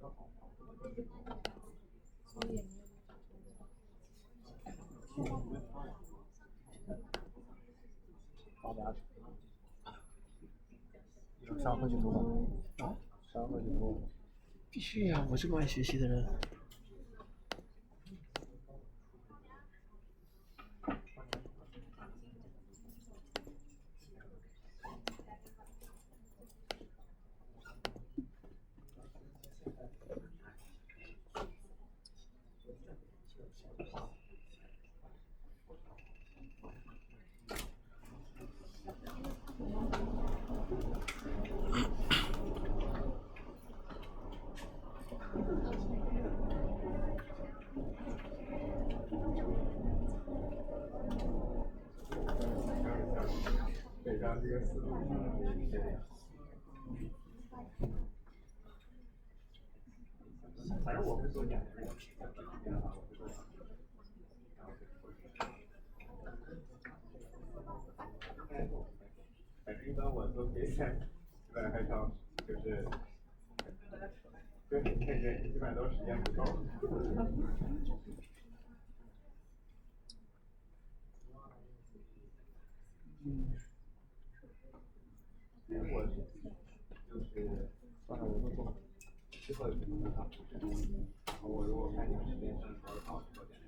好的，上课去读吧。啊？上课去读。必须呀，我这么爱学习的人。让这个思路反正我会做讲的，反正一般我做比赛，基本上还常就是跟你配对，基本上都时间不够。我就是算上人都做，之后也不能好。我如果看你时间上稍微好做点。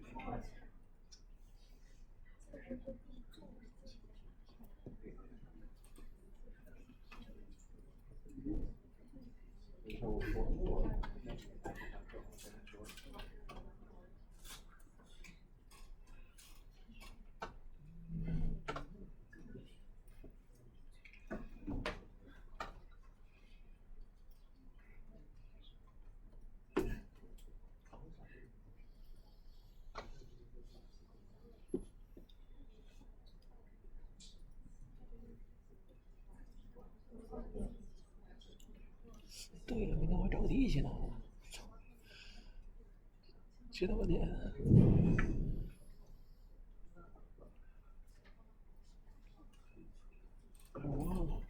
对了，明天我找个地去呢。知道吧你？我忘了。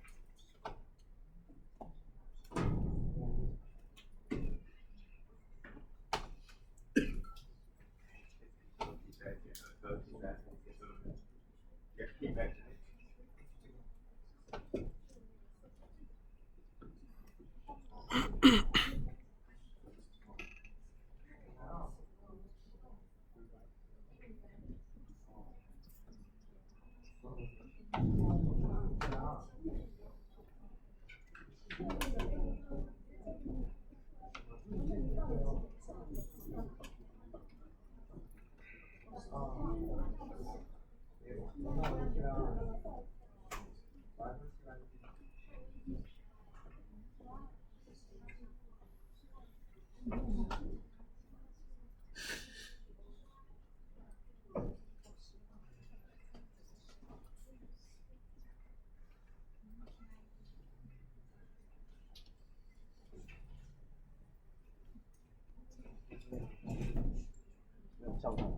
下午场，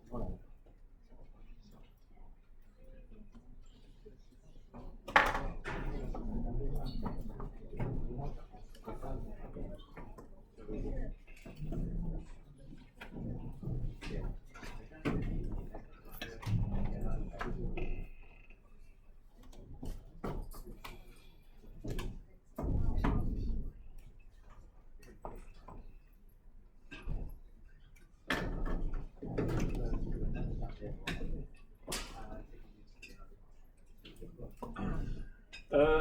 过来。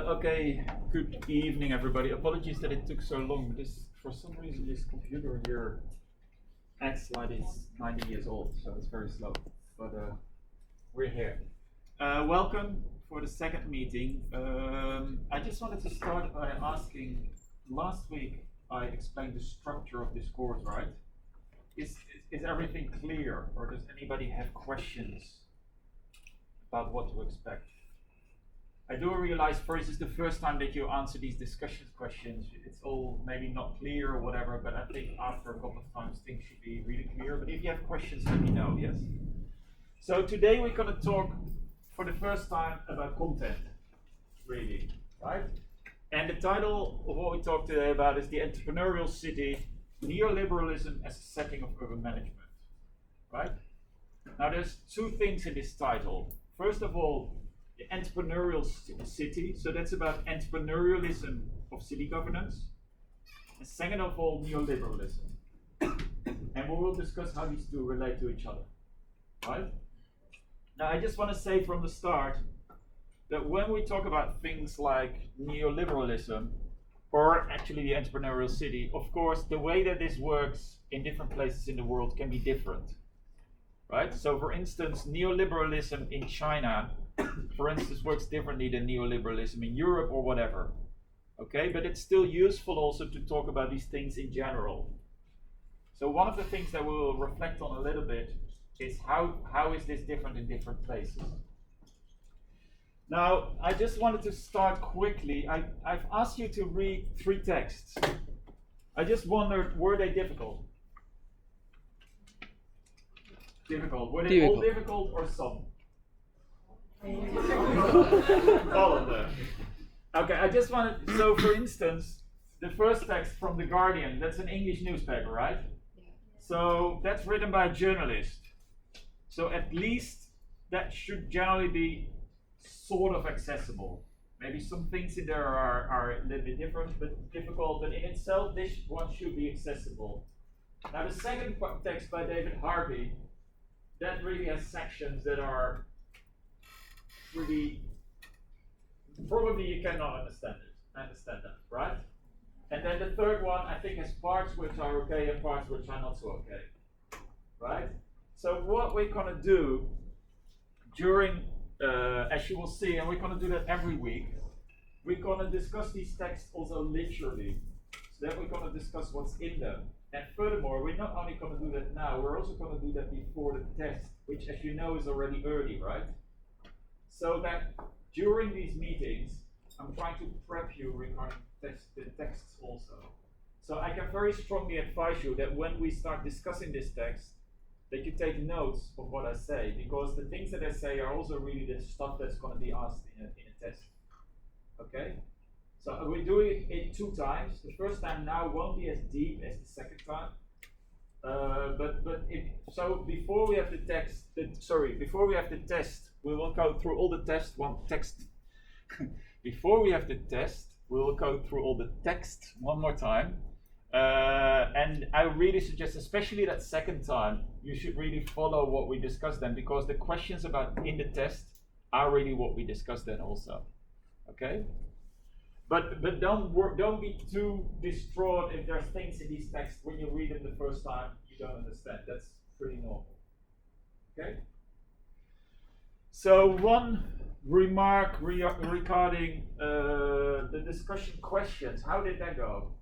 Okay, good evening everybody. Apologies that it took so long. For some reason this computer here acts like it's 90 years old, so it's very slow. But we're here. Welcome for the second meeting. I just wanted to start by asking, last week I explained the structure of this course, right? Is everything clear, or does anybody have questions about what to expect? I do realize first it's the first time that you answer these discussion questions. It's all maybe not clear or whatever, but I think after a couple of times things should be really clear. But if you have questions, let me know, yes? So today we're going to talk for the first time about content, really, right? And the title of what we talk today about is the entrepreneurial city, neoliberalism as a setting of urban management, right? Now there's two things in this title. First of all, the entrepreneurial city, so that's about entrepreneurialism of city governance. And second of all, neoliberalism. And we will discuss how these two relate to each other, right? Now I just want to say from the start that when we talk about things like neoliberalism, or actually the entrepreneurial city, of course, the way that this works in different places in the world can be different, right? So for instance, neoliberalism in China, for instance, works differently than neoliberalism in Europe or whatever, okay? But it's still useful also to talk about these things in general. So one of the things that we will reflect on a little bit is how is this different in different places? Now, I just wanted to start quickly. I've asked you to read 3 texts. I just wondered, were they difficult? Difficult. Were they all difficult or some? All of them. Okay, I just wanted, so for instance, the first text from The Guardian, that's an English newspaper, right? So that's written by a journalist. So at least that should generally be sort of accessible. Maybe some things in there are a little bit different, but difficult, but in itself this one should be accessible. Now the second text by David Harvey, that really has sections that are really, probably you cannot understand that, right? And then the third one, I think, has parts which are okay and parts which are not so okay, right? So what we're going to do during, as you will see, and we're going to do that every week, we're going to discuss these texts also literally. So then we're going to discuss what's in them. And furthermore, we're not only going to do that now, we're also going to do that before the test, which, as you know, is already early, right? So that during these meetings, I'm trying to prep you regarding the texts also. So I can very strongly advise you that when we start discussing this text, that you take notes of what I say, because the things that I say are also really the stuff that's going to be asked in a test. Okay? So we're doing it 2 times. The first time now won't be as deep as the second time. So before we have the text, before we have the test, we will go through all the text. Before we have the test, we will go through all the text one more time. And I really suggest, especially that second time, you should really follow what we discussed then, because the questions about in the test are really what we discussed then also. Okay? But don't be too distraught if there's things in these texts when you read them the first time you don't understand. That's pretty normal. Okay? So one remark regarding the discussion questions. How did that go?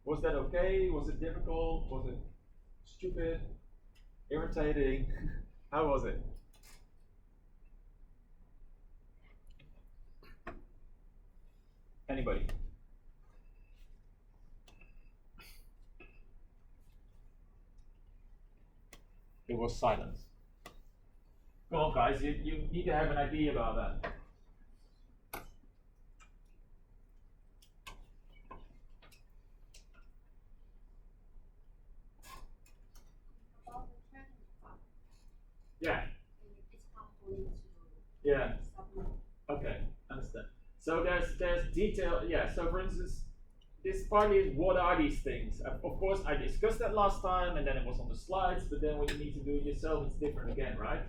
Was that okay? Was it difficult? Was it stupid? Irritating? How was it? Anybody? It was silence. Come on, guys, you need to have an idea about that. Yeah. Yeah. Okay, understand. So there's detail. Yeah. So for instance, this part is what are these things? Of course, I discussed that last time, and then it was on the slides. But then when you need to do it yourself, it's different again, right?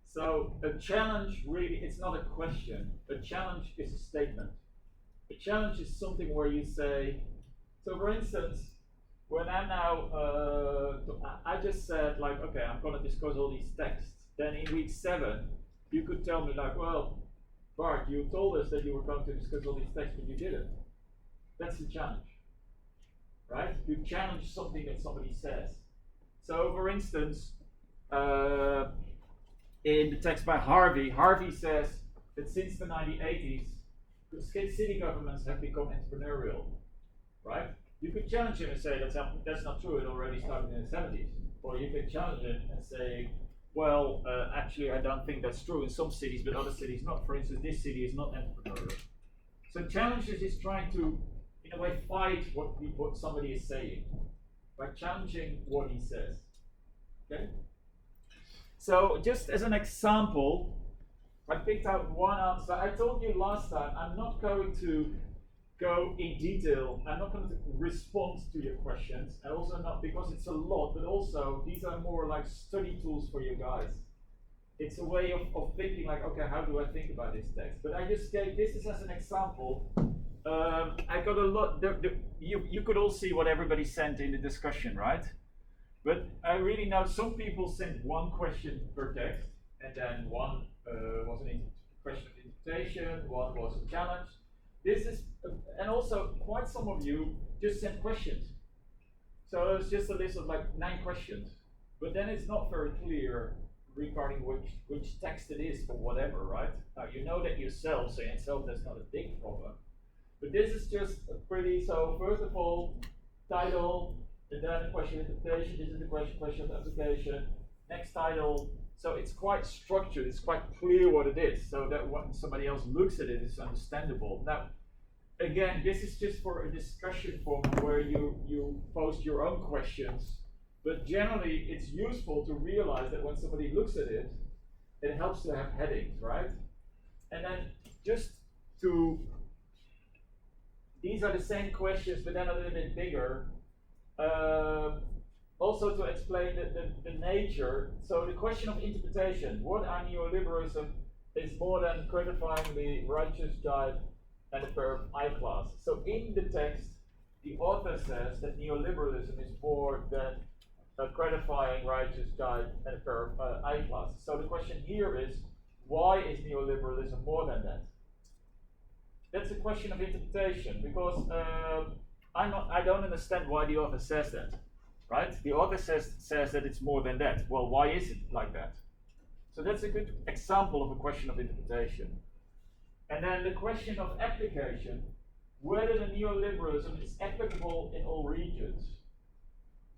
So a challenge really, it's not a question. A challenge is a statement. A challenge is something where you say. So for instance, when I'm now, I just said like, okay, I'm going to discuss all these texts. Then in week 7, you could tell me like, well, Bart, you told us that you were going to discuss all these texts, but you didn't. That's the challenge, right? You challenge something that somebody says. So for instance, in the text by Harvey, Harvey says that since the 1980s, city governments have become entrepreneurial, right? You could challenge him and say that's not true, it already started in the 70s. Or you could challenge him and say, well, actually, I don't think that's true in some cities, but other cities not. For instance, this city is not entrepreneurial. So challenges is trying to, in a way, fight what somebody is saying by challenging what he says. Okay. So just as an example, I picked out one answer. I told you last time I'm not going to go in detail. I'm not going to respond to your questions, and also not because it's a lot, but also these are more like study tools for you guys. It's a way of thinking like, okay, how do I think about this text? But I just gave this is as an example. I got a lot. You could all see what everybody sent in the discussion, right? But I really know some people sent one question per text, and then one was a question of interpretation, one was a challenge. This is, and also quite some of you just sent questions. So it's just a list of like 9 questions. But then it's not very clear regarding which text it is for whatever, right? Now you know that yourself, so in itself that's not a big problem. But this is just a pretty, so first of all, title, and then question interpretation, this is the question of application, next title. So it's quite structured, it's quite clear what it is, so that when somebody else looks at it, it's understandable. Now, again, this is just for a discussion forum where you post your own questions, but generally it's useful to realize that when somebody looks at it, it helps to have headings, right? And then just to, these are the same questions, but then a little bit bigger. Also to explain the nature, so the question of interpretation, what are neoliberalism is more than codifying the righteous jibe and the verb I-class. So in the text, the author says that neoliberalism is more than codifying righteous jibe and the verb I-class. So the question here is, why is neoliberalism more than that? That's a question of interpretation, because I don't understand why the author says that. Right? The author says that it's more than that. Well, why is it like that? So that's a good example of a question of interpretation. And then the question of application, whether the neoliberalism is applicable in all regions.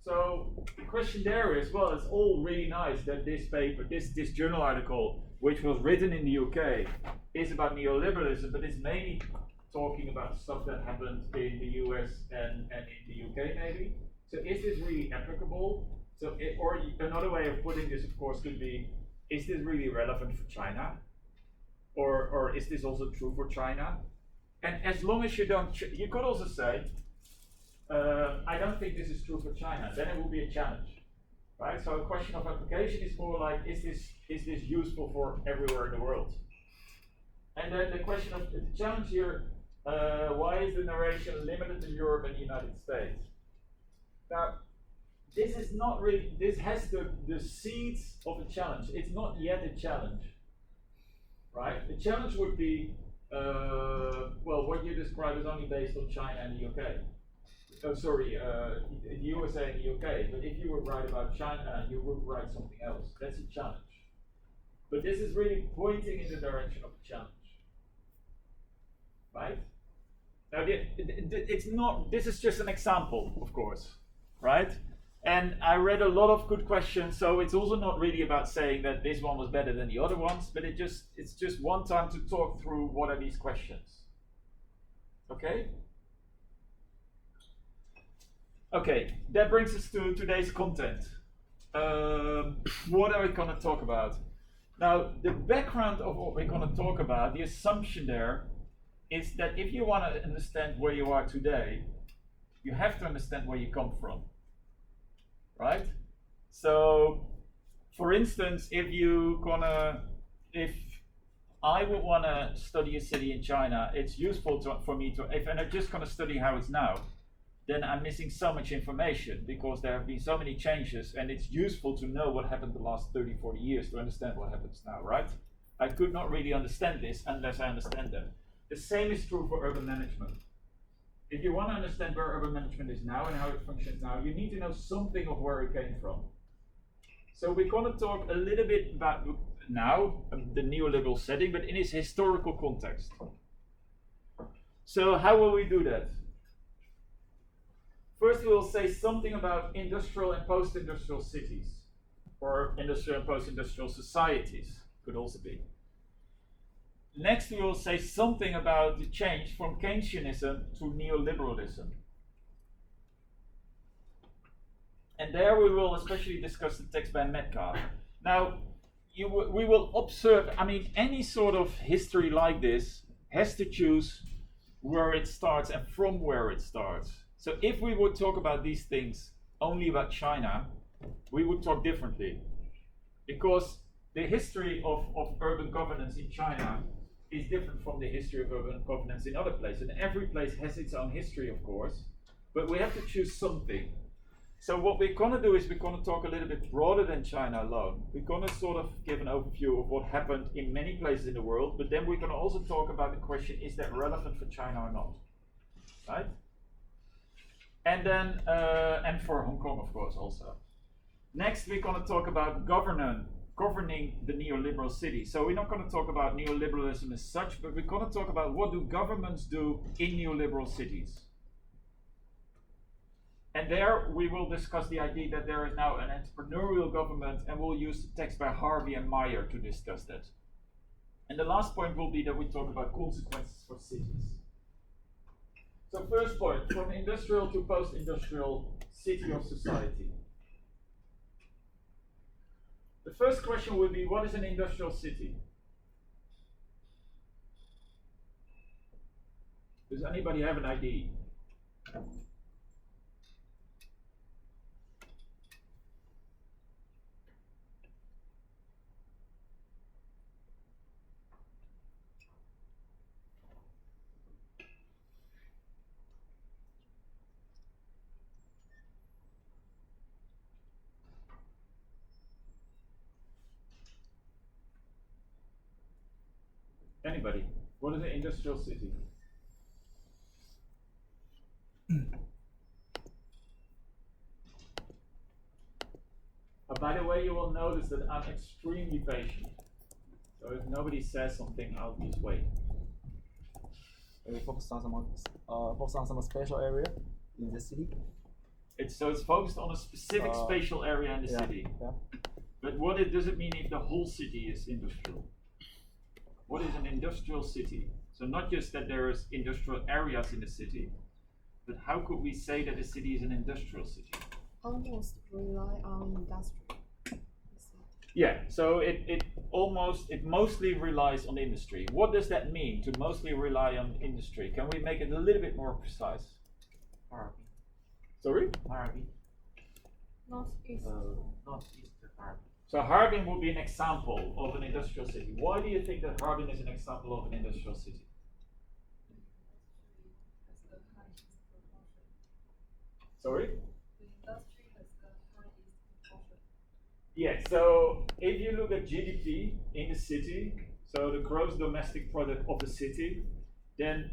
So the question there is, well, it's all really nice that this paper, this journal article, which was written in the UK, is about neoliberalism, but it's mainly talking about stuff that happened in the US and in the UK maybe. So is this really applicable? So or another way of putting this, of course, could be, is this really relevant for China? Or is this also true for China? And as long as you don't, you could also say, I don't think this is true for China. Then it will be a challenge, right? So a question of application is more like, is this useful for everywhere in the world? And then the question of the challenge here, why is the narration limited to Europe and the United States? Now, this is not really, this has the seeds of a challenge. It's not yet a challenge, right? The challenge would be, well, what you describe is only based on China and the UK. Oh, sorry, the USA and the UK. But if you would write about China, you would write something else. That's a challenge. But this is really pointing in the direction of a challenge, right? Now, it's not, this is just an example, of course. Right? And I read a lot of good questions, so it's also not really about saying that this one was better than the other ones, but it's just one time to talk through what are these questions. Okay? Okay, that brings us to today's content. What are we going to talk about? Now, the background of what we're going to talk about, the assumption there, is that if you want to understand where you are today, you have to understand where you come from, right? So, for instance, if I would want to study a city in China, it's useful for me to, if I'm just going to study how it's now, then I'm missing so much information because there have been so many changes, and it's useful to know what happened the last 30, 40 years to understand what happens now, right? I could not really understand this unless I understand that. The same is true for urban management. If you want to understand where urban management is now and how it functions now, you need to know something of where it came from. So we're going to talk a little bit about now, the neoliberal setting, but in its historical context. So how will we do that? First, we'll say something about industrial and post-industrial cities. or industrial and post-industrial societies, could also be. Next, we will say something about the change from Keynesianism to neoliberalism. And there we will especially discuss the text by Metcalfe. Now, we will observe, I mean, any sort of history like this has to choose where it starts and from where it starts. So if we would talk about these things only about China, we would talk differently. Because the history of urban governance in China is different from the history of urban governance in other places. And every place has its own history, of course, but we have to choose something. So what we're going to do is we're going to talk a little bit broader than China alone. We're going to sort of give an overview of what happened in many places in the world, but then we're going to also talk about the question, is that relevant for China or not? Right? And then, and for Hong Kong, of course, also. Next, we're going to talk about governing the neoliberal city. So we're not going to talk about neoliberalism as such, but we're going to talk about what do governments do in neoliberal cities. And there we will discuss the idea that there is now an entrepreneurial government, and we'll use the text by Harvey and Meyer to discuss that. And the last point will be that we talk about consequences for cities. So first point, from industrial to post-industrial city or society. The first question would be, what is an industrial city? Does anybody have an idea? Anybody? What is an industrial city? By the way, you will notice that I'm extremely patient. So if nobody says something, I'll just wait. We focus on some special area in the city. It's focused on a specific spatial area in the city. Yeah. But what does it mean if the whole city is industrial? What is an industrial city? So not just that there is industrial areas in the city, but how could we say that a city is an industrial city? Almost rely on industry. Yeah, so it mostly relies on industry. What does that mean, to mostly rely on industry? Can we make it a little bit more precise? Harbin. Sorry? Harbin. Northeast. Northeast Harbin. So Harbin would be an example of an industrial city. Why do you think that Harbin is an example of an industrial city? Sorry? The industry has the highest proportion. Yeah, so if you look at GDP in the city, so the gross domestic product of the city, then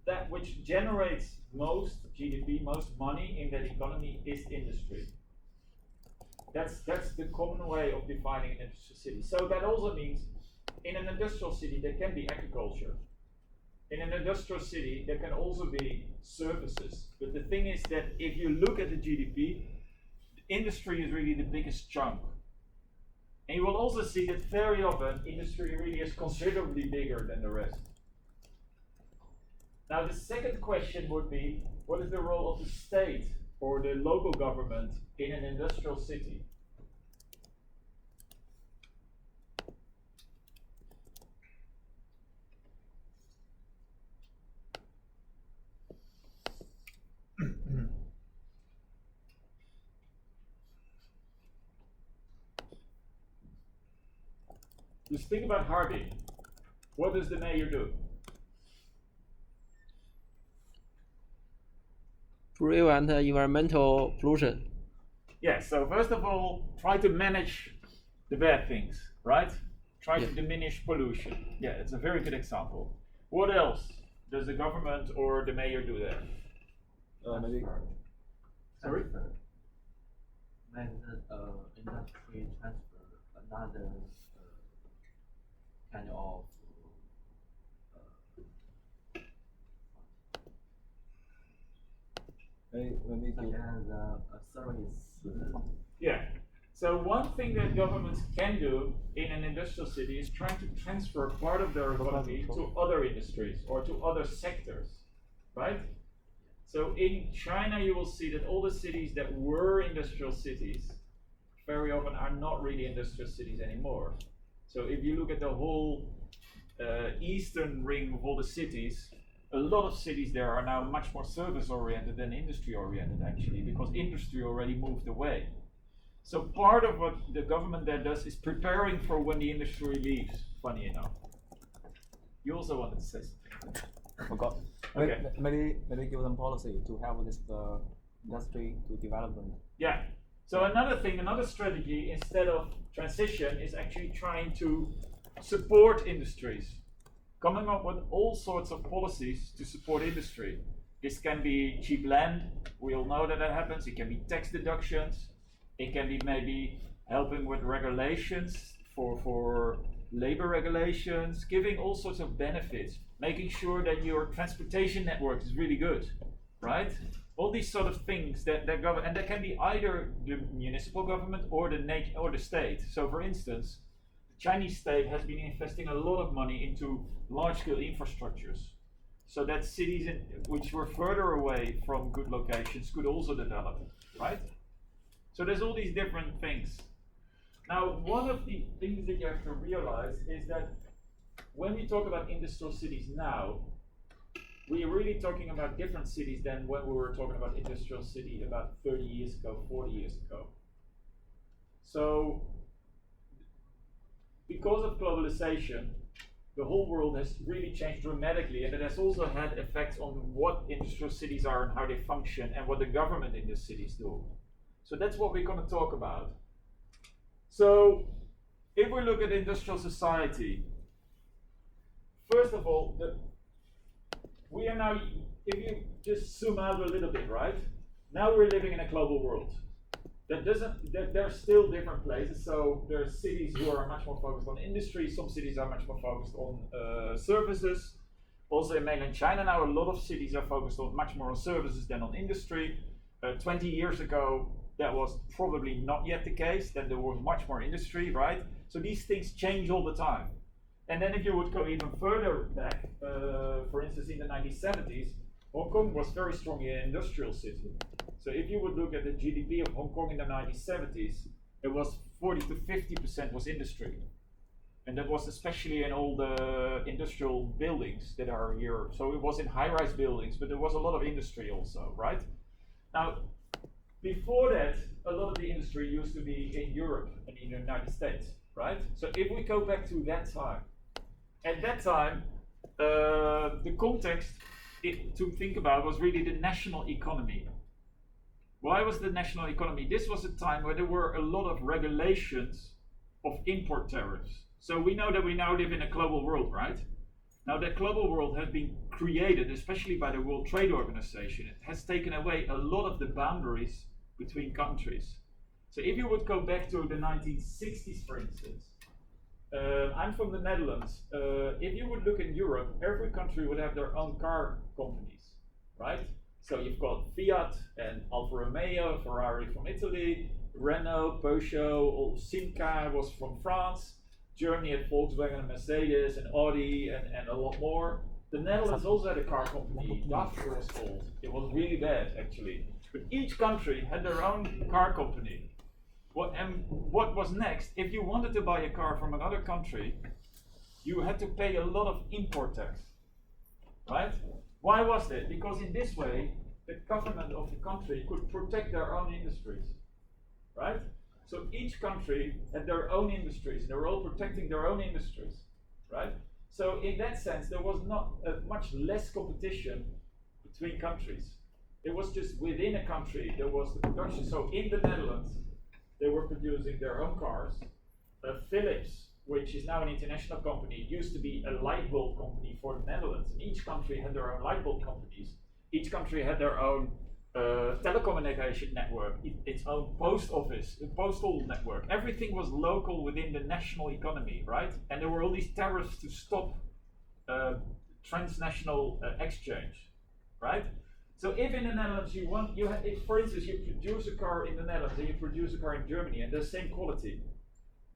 that which generates most GDP, most money in that economy is industry. That's the common way of defining an industrial city. So that also means in an industrial city there can be agriculture. In an industrial city there can also be services. But the thing is that if you look at the GDP, industry is really the biggest chunk. And you will also see that very often industry really is considerably bigger than the rest. Now the second question would be, what is the role of the state or the local government in an industrial city? Just think about Harbin. What does the mayor do? Prevent environmental pollution. Yeah, so first of all, try to manage the bad things, right? Try to diminish pollution. Yeah, it's a very good example. What else does the government or the mayor do there? Maybe. Sorry? When the industry transfer another kind of Maybe such as a service. Yeah. So one thing that governments can do in an industrial city is trying to transfer part of their economy to other industries or to other sectors, right? So in China, you will see that all the cities that were industrial cities very often are not really industrial cities anymore. So if you look at the whole eastern ring of all the cities, a lot of cities there are now much more service oriented than industry oriented actually, because industry already moved away. So part of what the government there does is preparing for when the industry leaves, funny enough. You also wanted to say something. I forgot. Okay. Maybe give them policy to help this industry to development. Yeah. So another strategy instead of transition is actually trying to support industries, coming up with all sorts of policies to support industry. This can be cheap land, we all know that happens. It can be tax deductions. It can be maybe helping with regulations for labor regulations, giving all sorts of benefits, making sure that your transportation network is really good, right? All these sort of things that govern, and that can be either the municipal government or the state. So for instance, the Chinese state has been investing a lot of money into large-scale infrastructures, so that cities which were further away from good locations could also develop, right? So there's all these different things. Now, one of the things that you have to realize is that when we talk about industrial cities now, we are really talking about different cities than when we were talking about industrial city about 30 years ago, 40 years ago. So, because of globalization, the whole world has really changed dramatically, and it has also had effects on what industrial cities are and how they function and what the government in the cities do. So that's what we're going to talk about. So, if we look at industrial society, first of all, we are now, if you just zoom out a little bit, right? Now we're living in a global world. There are still different places. So there are cities who are much more focused on industry. Some cities are much more focused on services. Also in mainland China now, a lot of cities are focused on much more on services than on industry. 20 years ago, that was probably not yet the case. Then there was much more industry, right? So these things change all the time. And then if you would go even further back, for instance, in the 1970s, Hong Kong was very strongly an industrial city. So if you would look at the GDP of Hong Kong in the 1970s, it was 40 to 50% was industry. And that was especially in all the industrial buildings that are here. So it was in high-rise buildings, but there was a lot of industry also, right? Now, before that, a lot of the industry used to be in Europe and in the United States, right? So if we go back to that time, at that time, the context to think about was really the national economy. Why was the national economy? This was a time where there were a lot of regulations of import tariffs. So we know that we now live in a global world, right? Now that global world has been created, especially by the World Trade Organization. It has taken away a lot of the boundaries between countries. So if you would go back to the 1960s, for instance, I'm from the Netherlands. If you would look in Europe, every country would have their own car companies, right? So you've got Fiat and Alfa Romeo, Ferrari from Italy, Renault, Peugeot, Simca was from France. Germany had Volkswagen and Mercedes and Audi and a lot more. The Netherlands also had a car company, DAF it was called. It was really bad actually. But each country had their own car company. What was next? If you wanted to buy a car from another country, you had to pay a lot of import tax, right? Why was that? Because in this way, the government of the country could protect their own industries, right? So each country had their own industries. They were all protecting their own industries, right? So in that sense, there was not much less competition between countries. It was just within a country, there was the production. So in the Netherlands, they were producing their own cars. Philips, which is now an international company, used to be a light bulb company for the Netherlands. And each country had their own light bulb companies. Each country had their own telecommunication network, its own post office, postal network. Everything was local within the national economy, right? And there were all these tariffs to stop transnational exchange, right? So if in the Netherlands if, for instance, you produce a car in the Netherlands and you produce a car in Germany and the same quality,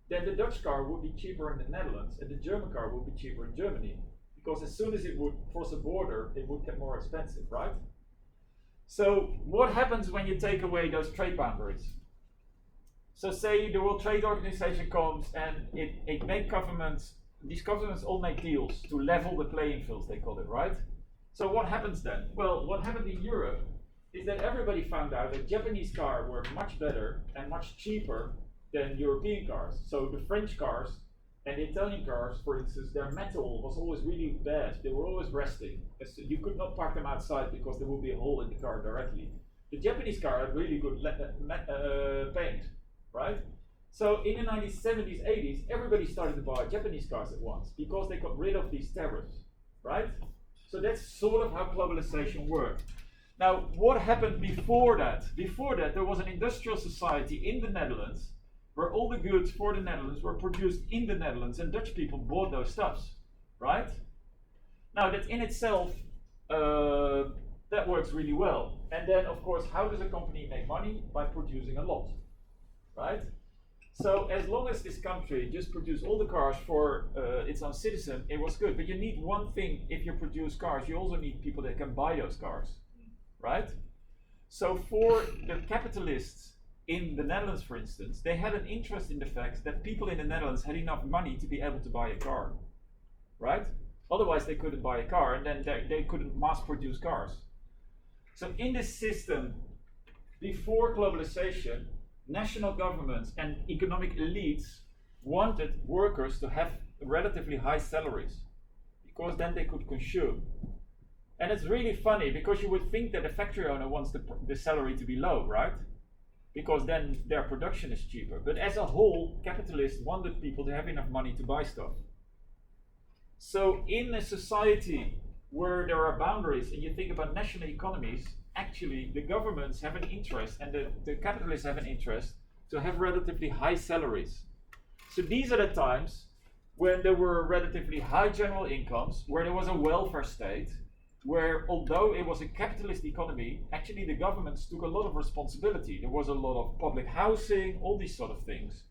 then the Dutch car would be cheaper in the Netherlands and the German car would be cheaper in Germany. Because as soon as it would cross a border, it would get more expensive, right? So what happens when you take away those trade boundaries? So say the World Trade Organization comes and it makes governments, these governments all make deals to level the playing fields, they call it, right? So what happens then? Well, what happened in Europe is that everybody found out that Japanese cars were much better and much cheaper than European cars. So the French cars and the Italian cars, for instance, their metal was always really bad. They were always rusting. You could not park them outside because there would be a hole in the car directly. The Japanese car had really good paint, right? So in the 1970s, 80s, everybody started to buy Japanese cars at once because they got rid of these tariffs, right? So that's sort of how globalization worked. Now, what happened before that? Before that, there was an industrial society in the Netherlands where all the goods for the Netherlands were produced in the Netherlands and Dutch people bought those stuffs, right? Now, that in itself, that works really well. And then, of course, how does a company make money? By producing a lot, right? So as long as this country just produced all the cars for its own citizen, it was good. But you need one thing if you produce cars, you also need people that can buy those cars, right? So for the capitalists in the Netherlands, for instance, they had an interest in the fact that people in the Netherlands had enough money to be able to buy a car, right? Otherwise they couldn't buy a car and then they couldn't mass produce cars. So in this system, before globalization, national governments and economic elites wanted workers to have relatively high salaries because then they could consume. And it's really funny because you would think that a factory owner wants the salary to be low, right? Because then their production is cheaper. But as a whole, capitalists wanted people to have enough money to buy stuff. So in a society where there are boundaries and you think about national economies, actually the governments have an interest and the capitalists have an interest to have relatively high salaries. So these are the times when there were relatively high general incomes, where there was a welfare state, where although it was a capitalist economy, actually the governments took a lot of responsibility. There was a lot of public housing, all these sort of things.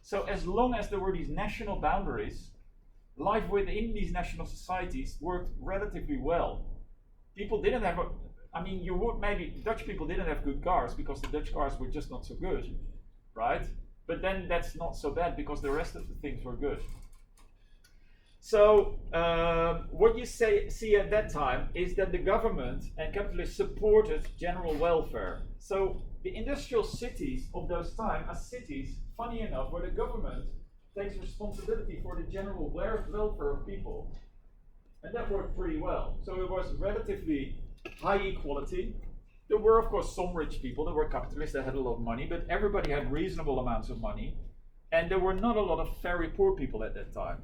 So as long as there were these national boundaries, life within these national societies worked relatively well. People didn't have Dutch people didn't have good cars because the Dutch cars were just not so good, right? But then that's not so bad because the rest of the things were good. So what you see at that time is that the government and capitalists supported general welfare. So the industrial cities of those times are cities, funny enough, where the government takes responsibility for the general welfare of people. And that worked pretty well. So it was relatively high equality. There were, of course, some rich people. There were capitalists that had a lot of money, but everybody had reasonable amounts of money. And there were not a lot of very poor people at that time.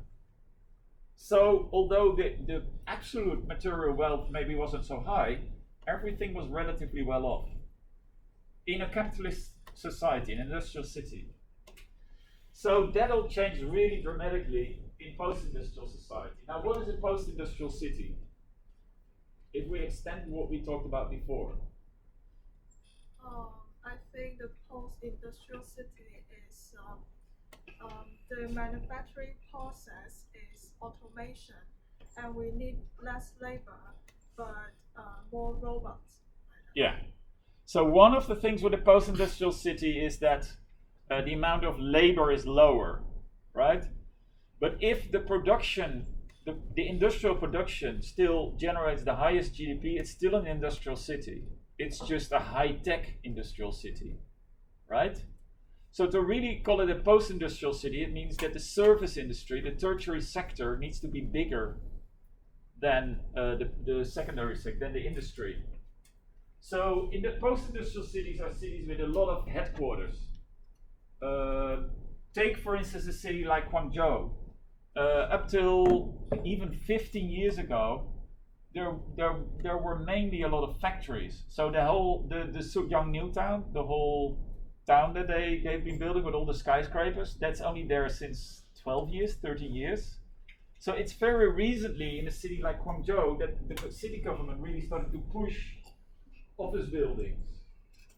So although the absolute material wealth maybe wasn't so high, everything was relatively well off. In a capitalist society, an industrial city. So that all changed really dramatically in post-industrial society. Now, what is a post-industrial city? If we extend what we talked about before. I think the post-industrial city is the manufacturing process is automation, and we need less labor, but more robots. Yeah. So one of the things with the post-industrial city is that the amount of labor is lower, right? But if the production, the industrial production still generates the highest GDP, it's still an industrial city. It's just a high-tech industrial city, right? So to really call it a post-industrial city, it means that the service industry, the tertiary sector, needs to be bigger than the secondary sector, than the industry. So in the post-industrial cities are cities with a lot of headquarters. Take, for instance, a city like Guangzhou. Up till even 15 years ago, there were mainly a lot of factories. So the Suyang New Town, the whole town that they've been building with all the skyscrapers, that's only there since 12 years, 13 years. So it's very recently in a city like Guangzhou that the city government really started to push office buildings,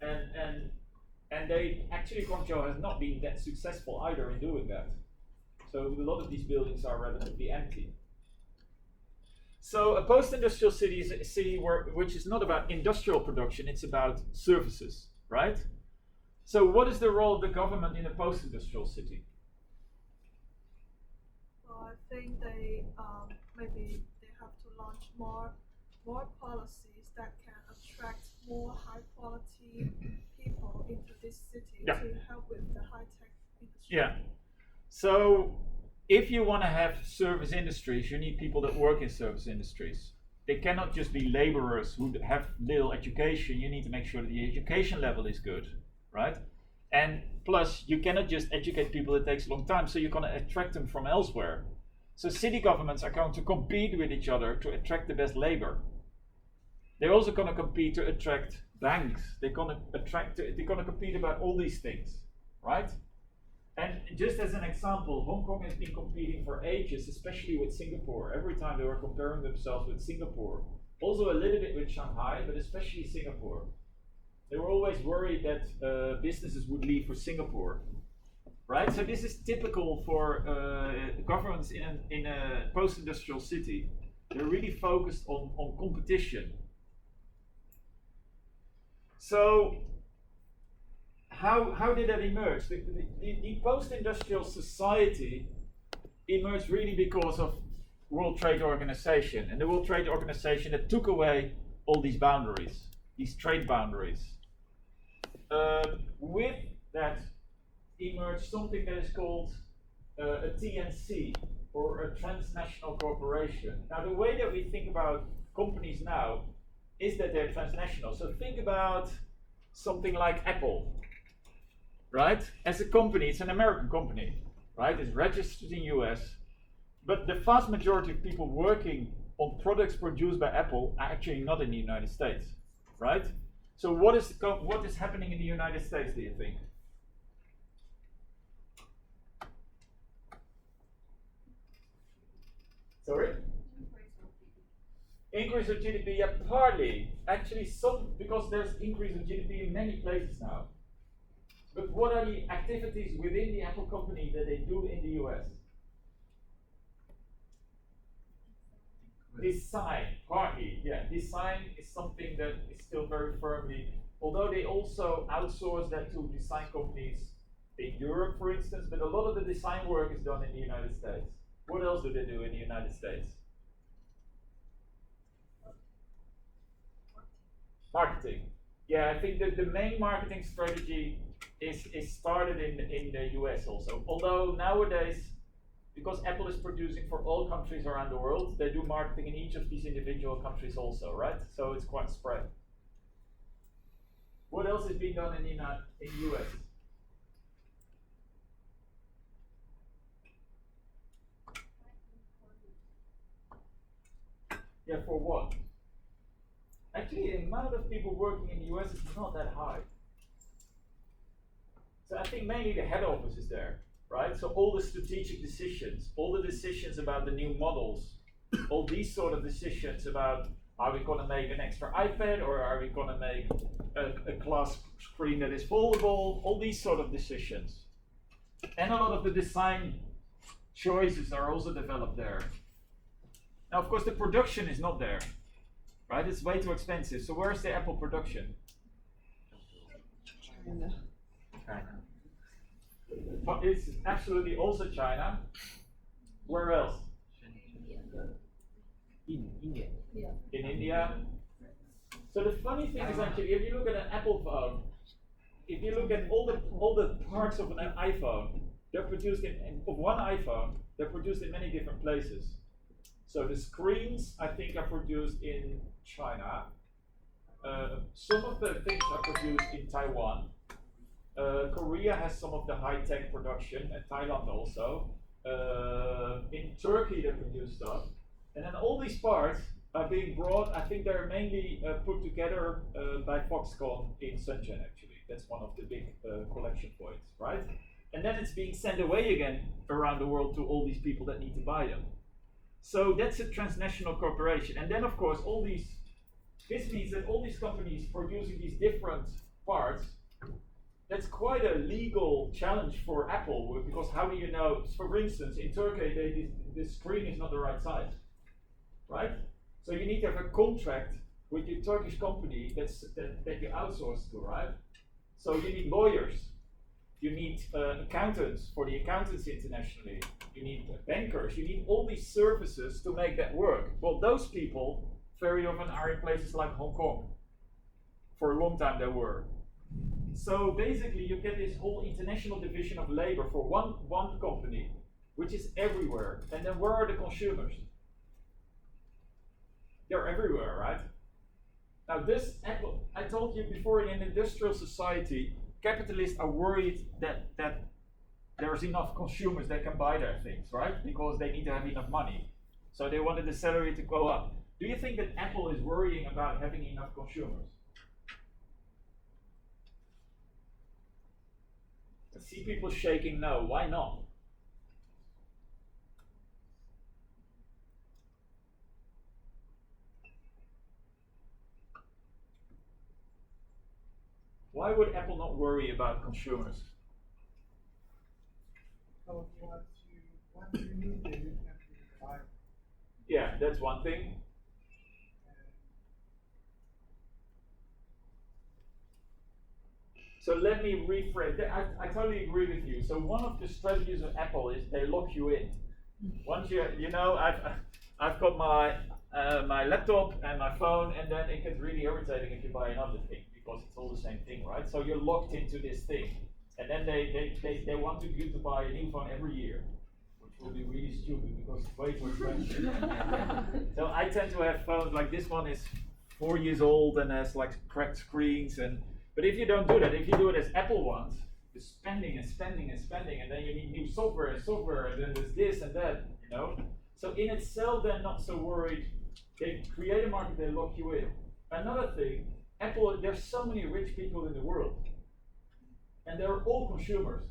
and they actually Guangzhou has not been that successful either in doing that. So a lot of these buildings are relatively empty. So a post-industrial city is a city which is not about industrial production, it's about services, right? So what is the role of the government in a post-industrial city? Well, I think they maybe they have to launch more policies that can attract more high quality people into this city Yeah. to help with the high tech industry. Yeah. So if you want to have service industries, you need people that work in service industries. They cannot just be laborers who have little education. You need to make sure that the education level is good, right? And plus, you cannot just educate people. It takes a long time, so you're going to attract them from elsewhere. So city governments are going to compete with each other to attract the best labor. They're also going to compete to attract banks. They're going to compete about all these things, right? And just as an example, Hong Kong has been competing for ages, especially with Singapore. Every time they were comparing themselves with Singapore. Also a little bit with Shanghai, but especially Singapore. They were always worried that businesses would leave for Singapore, right? So this is typical for governments in a post-industrial city. They're really focused on competition. So how did that emerge? The post-industrial society emerged really because of World Trade Organization, and the World Trade Organization that took away all these boundaries, these trade boundaries. With that emerged something that is called a TNC, or a transnational corporation. Now the way that we think about companies now is that they're transnational. So think about something like Apple, right? As a company, it's an American company, right? It's registered in US, but the vast majority of people working on products produced by Apple are actually not in the United States, right? So what is happening in the United States, do you think? Sorry? Increase of GDP, yeah, partly. Actually, because there's increase of GDP in many places now. But what are the activities within the Apple company that they do in the US? Design, partly, yeah. Design is something that is still very firmly, although they also outsource that to design companies in Europe, for instance, but a lot of the design work is done in the United States. What else do they do in the United States? Marketing. Yeah, I think that the main marketing strategy is started in the US also. Although nowadays, because Apple is producing for all countries around the world, they do marketing in each of these individual countries also, right? So it's quite spread. What else is being done in the US? Yeah, for what? Actually, the amount of people working in the US is not that high. So I think mainly the head office is there, right? So all the strategic decisions, all the decisions about the new models, all these sort of decisions about are we going to make an extra iPad or are we going to make a glass screen that is foldable, all these sort of decisions. And a lot of the design choices are also developed there. Now, of course, the production is not there, right? It's way too expensive. So where's the Apple production? China. But it's absolutely also China. Where else? In India. In India. So the funny thing is actually, if you look at an Apple phone, if you look at all the parts of an iPhone, they're produced of one iPhone, they're produced in many different places. So the screens, I think, are produced in China. Some of the things are produced in Taiwan. Korea has some of the high-tech production, and Thailand also. In Turkey, they produce stuff. And then all these parts are being brought, I think they're mainly put together by Foxconn in Shenzhen, actually. That's one of the big collection points, right? And then it's being sent away again around the world to all these people that need to buy them. So that's a transnational corporation. And then, of course, all these This means that all these companies producing these different parts, that's quite a legal challenge for Apple, because how do you know, for instance, in Turkey, the screen is not the right size, right? So you need to have a contract with your Turkish company that you outsource to, right? So you need lawyers, you need accountants for the accountants internationally, you need bankers, you need all these services to make that work. Well, those people very often are in places like Hong Kong. For a long time they were. So basically you get this whole international division of labor for one company, which is everywhere. And then where are the consumers? They're everywhere, right? Now this Apple, I told you before, in an industrial society, capitalists are worried that there's enough consumers that can buy their things, right? Because they need to have enough money. So they wanted the salary to go up. Do you think that Apple is worrying about having enough consumers? I see people shaking no. Why not? Why would Apple not worry about consumers? So what you need, then you have to buy. Yeah, that's one thing. So let me rephrase. I totally agree with you. So one of the strategies of Apple is they lock you in. Once you know, I've got my my laptop and my phone, and then it gets really irritating if you buy another thing because it's all the same thing, right? So you're locked into this thing, and then they want you to buy a new phone every year, which will be really stupid because it's way too expensive. So I tend to have phones like this one is 4 years old and has like cracked screens and. But if you don't do that, if you do it as Apple wants, you're spending and spending and spending, and then you need new software, and then there's this and that, you know. So in itself, they're not so worried. They create a market, they lock you in. Another thing, Apple, there's so many rich people in the world, and they're all consumers.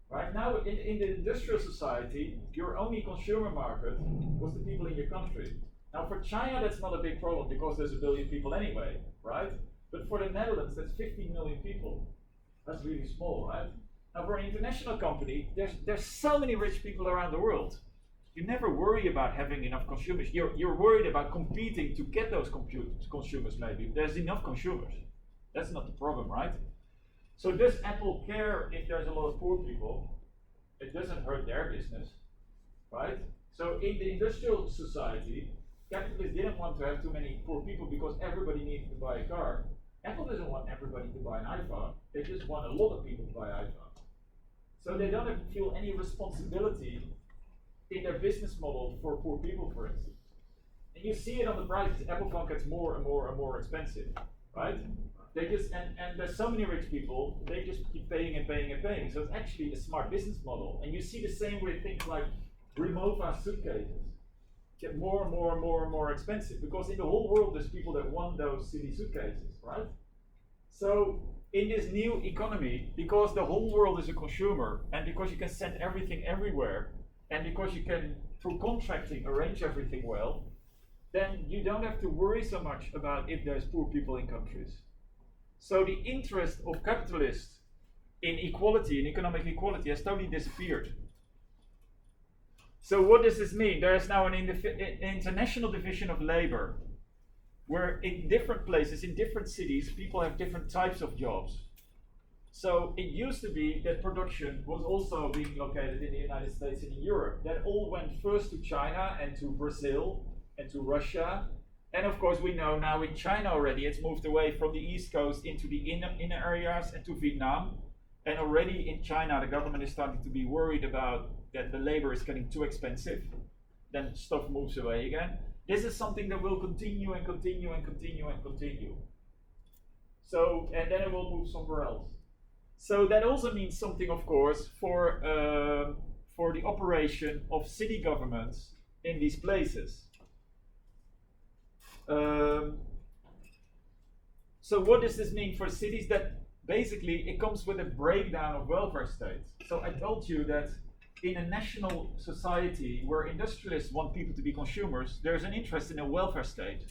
Right now, in the industrial society, your only consumer market was the people in your country. Now for China, that's not a big problem because there's 1 billion people anyway, right? But for the Netherlands, that's 15 million people. That's really small, right? Now for an international company, there's so many rich people around the world. You never worry about having enough consumers. You're worried about competing to get those consumers maybe. There's enough consumers. That's not the problem, right? So does Apple care if there's a lot of poor people? It doesn't hurt their business, right? So in the industrial society, capitalists didn't want to have too many poor people because everybody needed to buy a car. Apple doesn't want everybody to buy an iPhone. They just want a lot of people to buy iPhones. So they don't feel any responsibility in their business model for poor people, for instance. And you see it on the prices. Apple phone gets more and more and more expensive, right? They just and there's so many rich people, they just keep paying and paying and paying. So it's actually a smart business model. And you see the same with things like Remova suitcases. Get more and more and more and more expensive because in the whole world there's people that want those silly suitcases, right? So in this new economy, because the whole world is a consumer and because you can send everything everywhere and because you can, through contracting, arrange everything well, then you don't have to worry so much about if there's poor people in countries. So the interest of capitalists in equality, in economic equality, has totally disappeared. So what does this mean? There is now an international division of labor, where in different places, in different cities, people have different types of jobs. So it used to be that production was also being located in the United States and in Europe. That all went first to China and to Brazil and to Russia. And of course we know now in China already it's moved away from the East Coast into the inner areas and to Vietnam. And already in China the government is starting to be worried about that the labor is getting too expensive, then stuff moves away again. This is something that will continue and continue and continue and continue. So, and then it will move somewhere else. So that also means something, of course, for the operation of city governments in these places. So what does this mean for cities? That basically it comes with a breakdown of welfare states. So I told you that in a national society where industrialists want people to be consumers, there's an interest in a welfare state.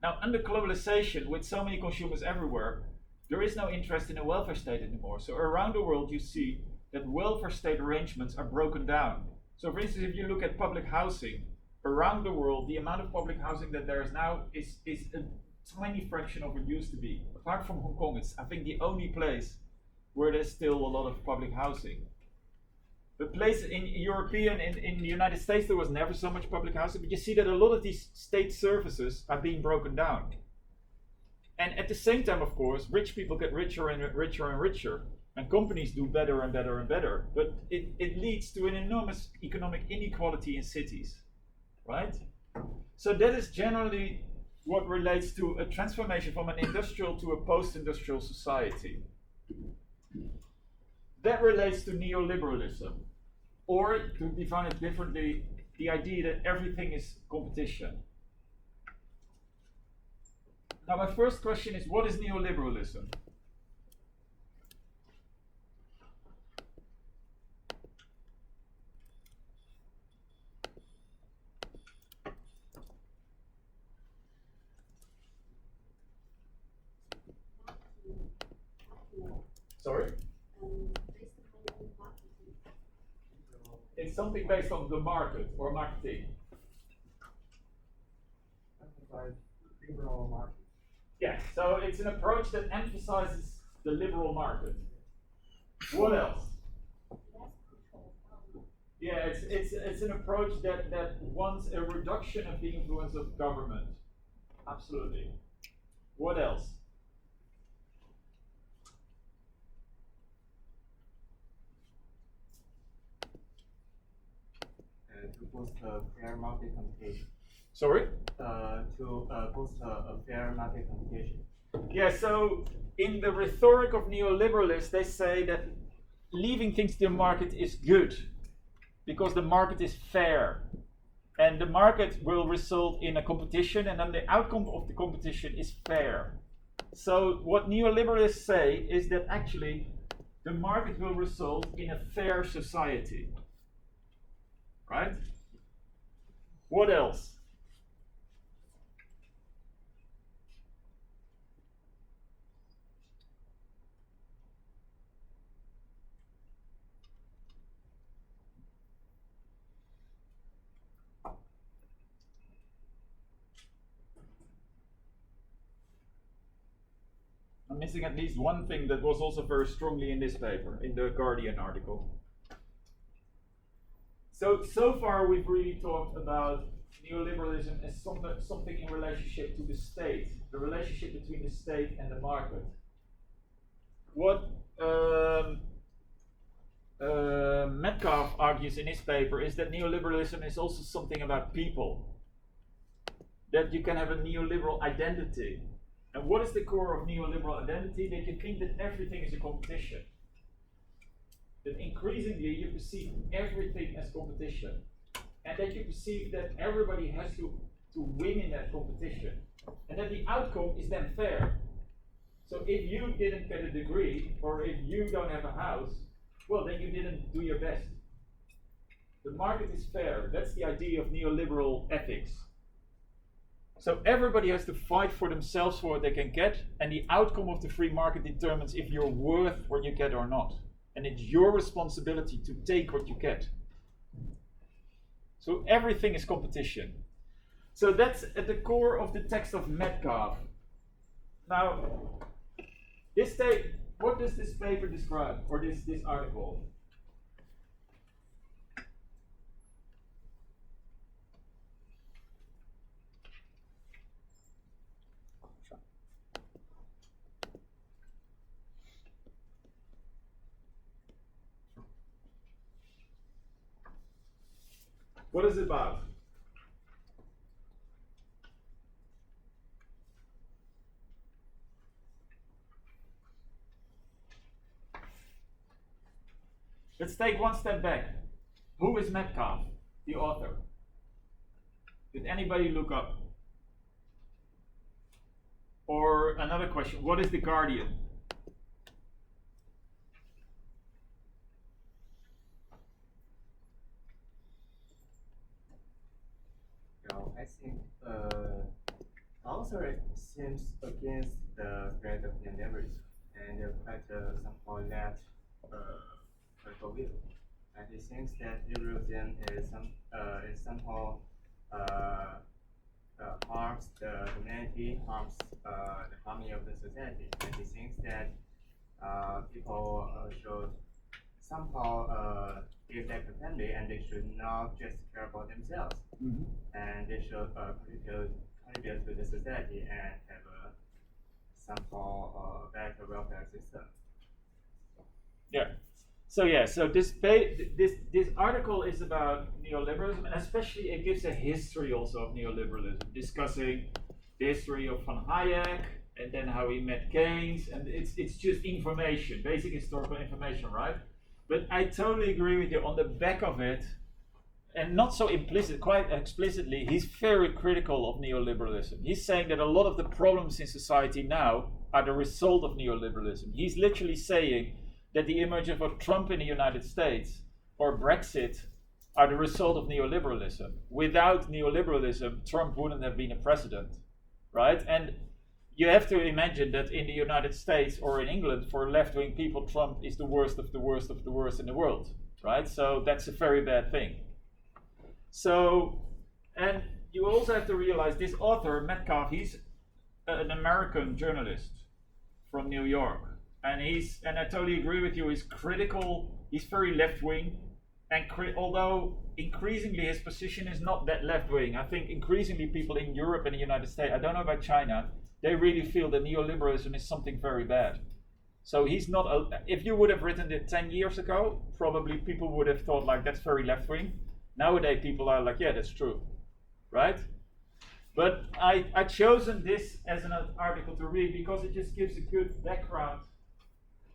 Now, under globalization, with so many consumers everywhere, there is no interest in a welfare state anymore. So around the world, you see that welfare state arrangements are broken down. So for instance, if you look at public housing, around the world, the amount of public housing that there is now is a tiny fraction of what used to be. Apart from Hong Kong, it's, I think, the only place where there's still a lot of public housing. The place in in the United States, there was never so much public housing, but you see that a lot of these state services are being broken down. And at the same time, of course, rich people get richer and richer and richer, and companies do better and better and better. But it leads to an enormous economic inequality in cities, right? So that is generally what relates to a transformation from an industrial to a post-industrial society. That relates to neoliberalism, or to define it differently, the idea that everything is competition. Now, my first question is, what is neoliberalism? Sorry? It's something based on the market or marketing. Liberal market. Yeah, so it's an approach that emphasizes the liberal market. What else? Yeah, it's an approach that wants a reduction of the influence of government. Absolutely. What else? To boost fair market competition. Sorry? To boost a fair market competition. Yeah, so in the rhetoric of neoliberalists, they say that leaving things to the market is good because the market is fair. And the market will result in a competition, and then the outcome of the competition is fair. So what neoliberalists say is that actually the market will result in a fair society. Right? What else? I'm missing at least one thing that was also very strongly in this paper, in the Guardian article. So far we've really talked about neoliberalism as something in relationship to the state, the relationship between the state and the market. What Metcalfe argues in his paper is that neoliberalism is also something about people, that you can have a neoliberal identity. And what is the core of neoliberal identity? They can think that everything is a competition. That increasingly you perceive everything as competition. And that you perceive that everybody has to win in that competition. And that the outcome is then fair. So if you didn't get a degree, or if you don't have a house, well, then you didn't do your best. The market is fair. That's the idea of neoliberal ethics. So everybody has to fight for themselves for what they can get, and the outcome of the free market determines if you're worth what you get or not. And it's your responsibility to take what you get. So everything is competition. So that's at the core of the text of Metcalfe. Now, what does this paper describe, or this article? What is it about? Let's take one step back. Who is Metcalfe, the author? Did anybody look up? Or another question, what is The Guardian? I think author seems against the spread of neoliberalism and quite somehow left critical view. And he thinks that liberalism is somehow harms the humanity, harms the harmony of the society. And he thinks that people should somehow give back to family, and they should not just care about themselves, and they should contribute to the society and have a somehow better welfare system. Yeah. So this article is about neoliberalism, and especially it gives a history also of neoliberalism, discussing the history of von Hayek and then how he met Keynes, and it's just information, basic historical information, right? But I totally agree with you on the back of it, and not so implicit, quite explicitly, he's very critical of neoliberalism. He's saying that a lot of the problems in society now are the result of neoliberalism. He's literally saying that the emergence of Trump in the United States or Brexit are the result of neoliberalism. Without neoliberalism, Trump wouldn't have been a president, right? And you have to imagine that in the United States or in England, for left-wing people, Trump is the worst of the worst of the worst in the world, right? So that's a very bad thing. So, and you also have to realize this author, Metcalf, he's an American journalist from New York. And I totally agree with you, he's critical, he's very left-wing, and although increasingly his position is not that left-wing, I think increasingly people in Europe and the United States, I don't know about China, they really feel that neoliberalism is something very bad. So he's not, if you would have written it 10 years ago, probably people would have thought like, that's very left-wing. Nowadays people are like, yeah, that's true, right? But I chosen this as an article to read because it just gives a good background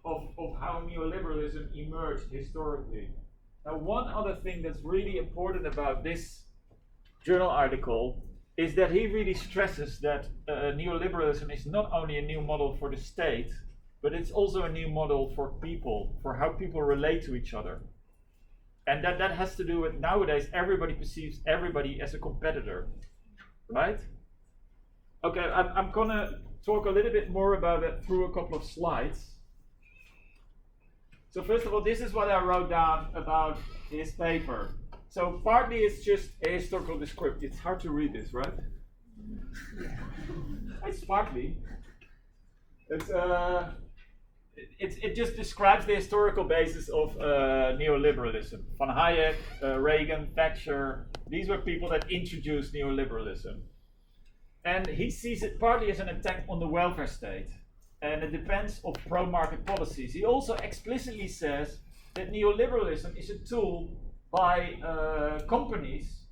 of how neoliberalism emerged historically. Now, one other thing that's really important about this journal article is that he really stresses that neoliberalism is not only a new model for the state, but it's also a new model for people, for how people relate to each other. And that has to do with nowadays everybody perceives everybody as a competitor, right? Okay, I'm gonna talk a little bit more about it through a couple of slides. So first of all, this is what I wrote down about his paper. So partly it's just a historical description. It's hard to read this, right? It's partly. It just describes the historical basis of neoliberalism. Von Hayek, Reagan, Thatcher, these were people that introduced neoliberalism. And he sees it partly as an attack on the welfare state and a defense of pro-market policies. He also explicitly says that neoliberalism is a tool by companies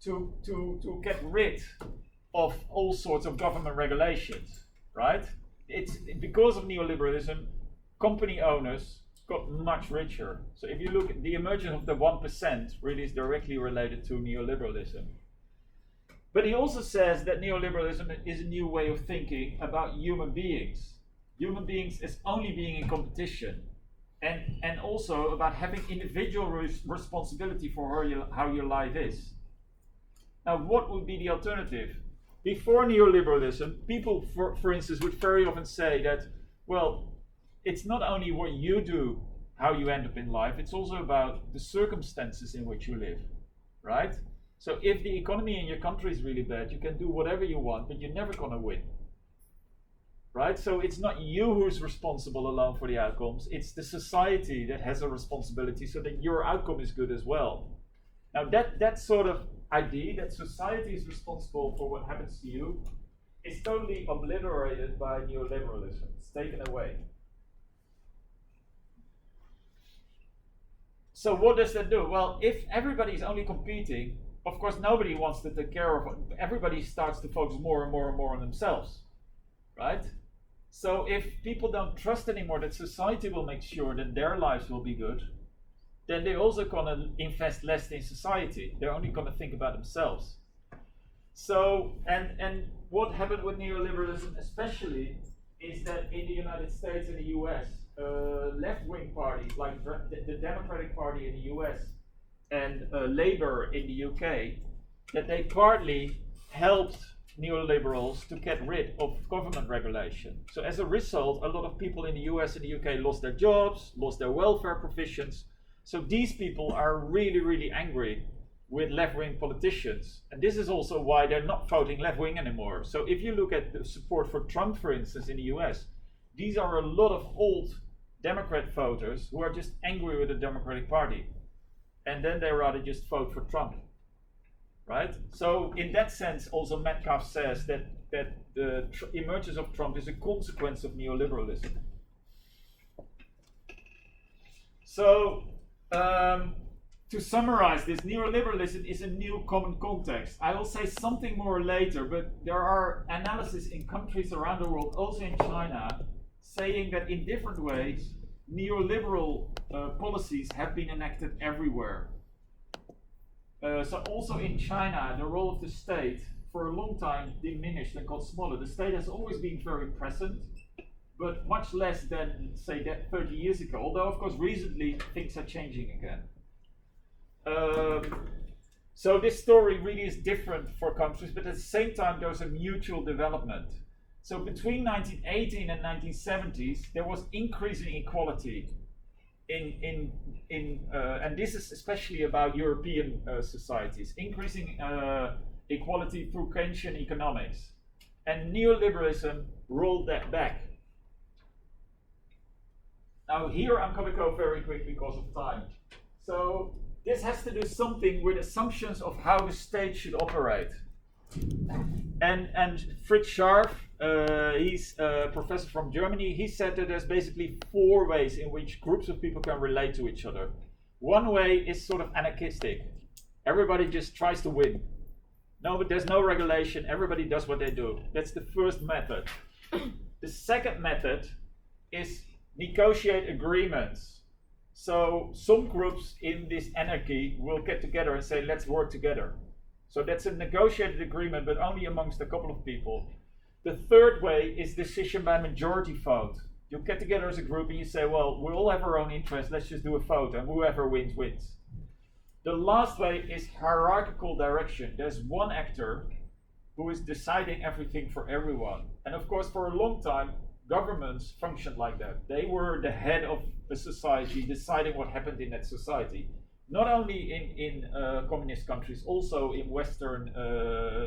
to get rid of all sorts of government regulations, right? It's because of neoliberalism, company owners got much richer. So if you look at the emergence of the 1%, really is directly related to neoliberalism. But he also says that neoliberalism is a new way of thinking about human beings. Human beings as only being in competition. And also about having individual responsibility for how your life is. Now, what would be the alternative? Before neoliberalism, people, for instance, would very often say that, well, it's not only what you do, how you end up in life, it's also about the circumstances in which you live, right? So if the economy in your country is really bad, you can do whatever you want, but you're never going to win. Right? So it's not you who's responsible alone for the outcomes, it's the society that has a responsibility so that your outcome is good as well. Now that sort of idea that society is responsible for what happens to you is totally obliterated by neoliberalism. It's taken away. So what does that do? Well, if everybody is only competing, of course nobody wants to take care of it. Everybody starts to focus more and more and more on themselves, right? So if people don't trust anymore that society will make sure that their lives will be good, then they're also going to invest less in society. They're only going to think about themselves. So, and what happened with neoliberalism especially is that in the United States and the US, left-wing parties like the Democratic Party in the US and Labour in the UK, that they partly helped neoliberals to get rid of government regulation. So as a result, a lot of people in the US and the UK lost their jobs, lost their welfare provisions. So these people are really, really angry with left-wing politicians. And this is also why they're not voting left-wing anymore. So if you look at the support for Trump, for instance, in the US, these are a lot of old Democrat voters who are just angry with the Democratic Party. And then they rather just vote for Trump. Right? So in that sense, also Metcalfe says that the emergence of Trump is a consequence of neoliberalism. So to summarize this, neoliberalism is a new common context. I will say something more later, but there are analyses in countries around the world, also in China, saying that in different ways, neoliberal policies have been enacted everywhere. So also in China, the role of the state for a long time diminished and got smaller. The state has always been very present, but much less than, say, that 30 years ago. Although, of course, recently things are changing again. So this story really is different for countries, but at the same time, there's a mutual development. So between 1918 and 1970s, there was increasing equality and this is especially about European societies, increasing equality through Keynesian economics. And neoliberalism rolled that back. Now here I'm going to go very quick because of time. So this has to do something with assumptions of how the state should operate. And Fritz Scharf, he's a professor from Germany, he said that there's basically 4 ways in which groups of people can relate to each other. One way is sort of anarchistic. Everybody just tries to win. No, but there's no regulation, everybody does what they do. That's the first method. The second method is negotiate agreements. So some groups in this anarchy will get together and say, let's work together. So that's a negotiated agreement, but only amongst a couple of people. The third way is decision by majority vote. You get together as a group and you say, well, we all have our own interests, let's just do a vote, and whoever wins, wins. The last way is hierarchical direction. There's one actor who is deciding everything for everyone. And of course, for a long time, governments functioned like that. They were the head of a society, deciding what happened in that society. Not only in communist countries, also in Western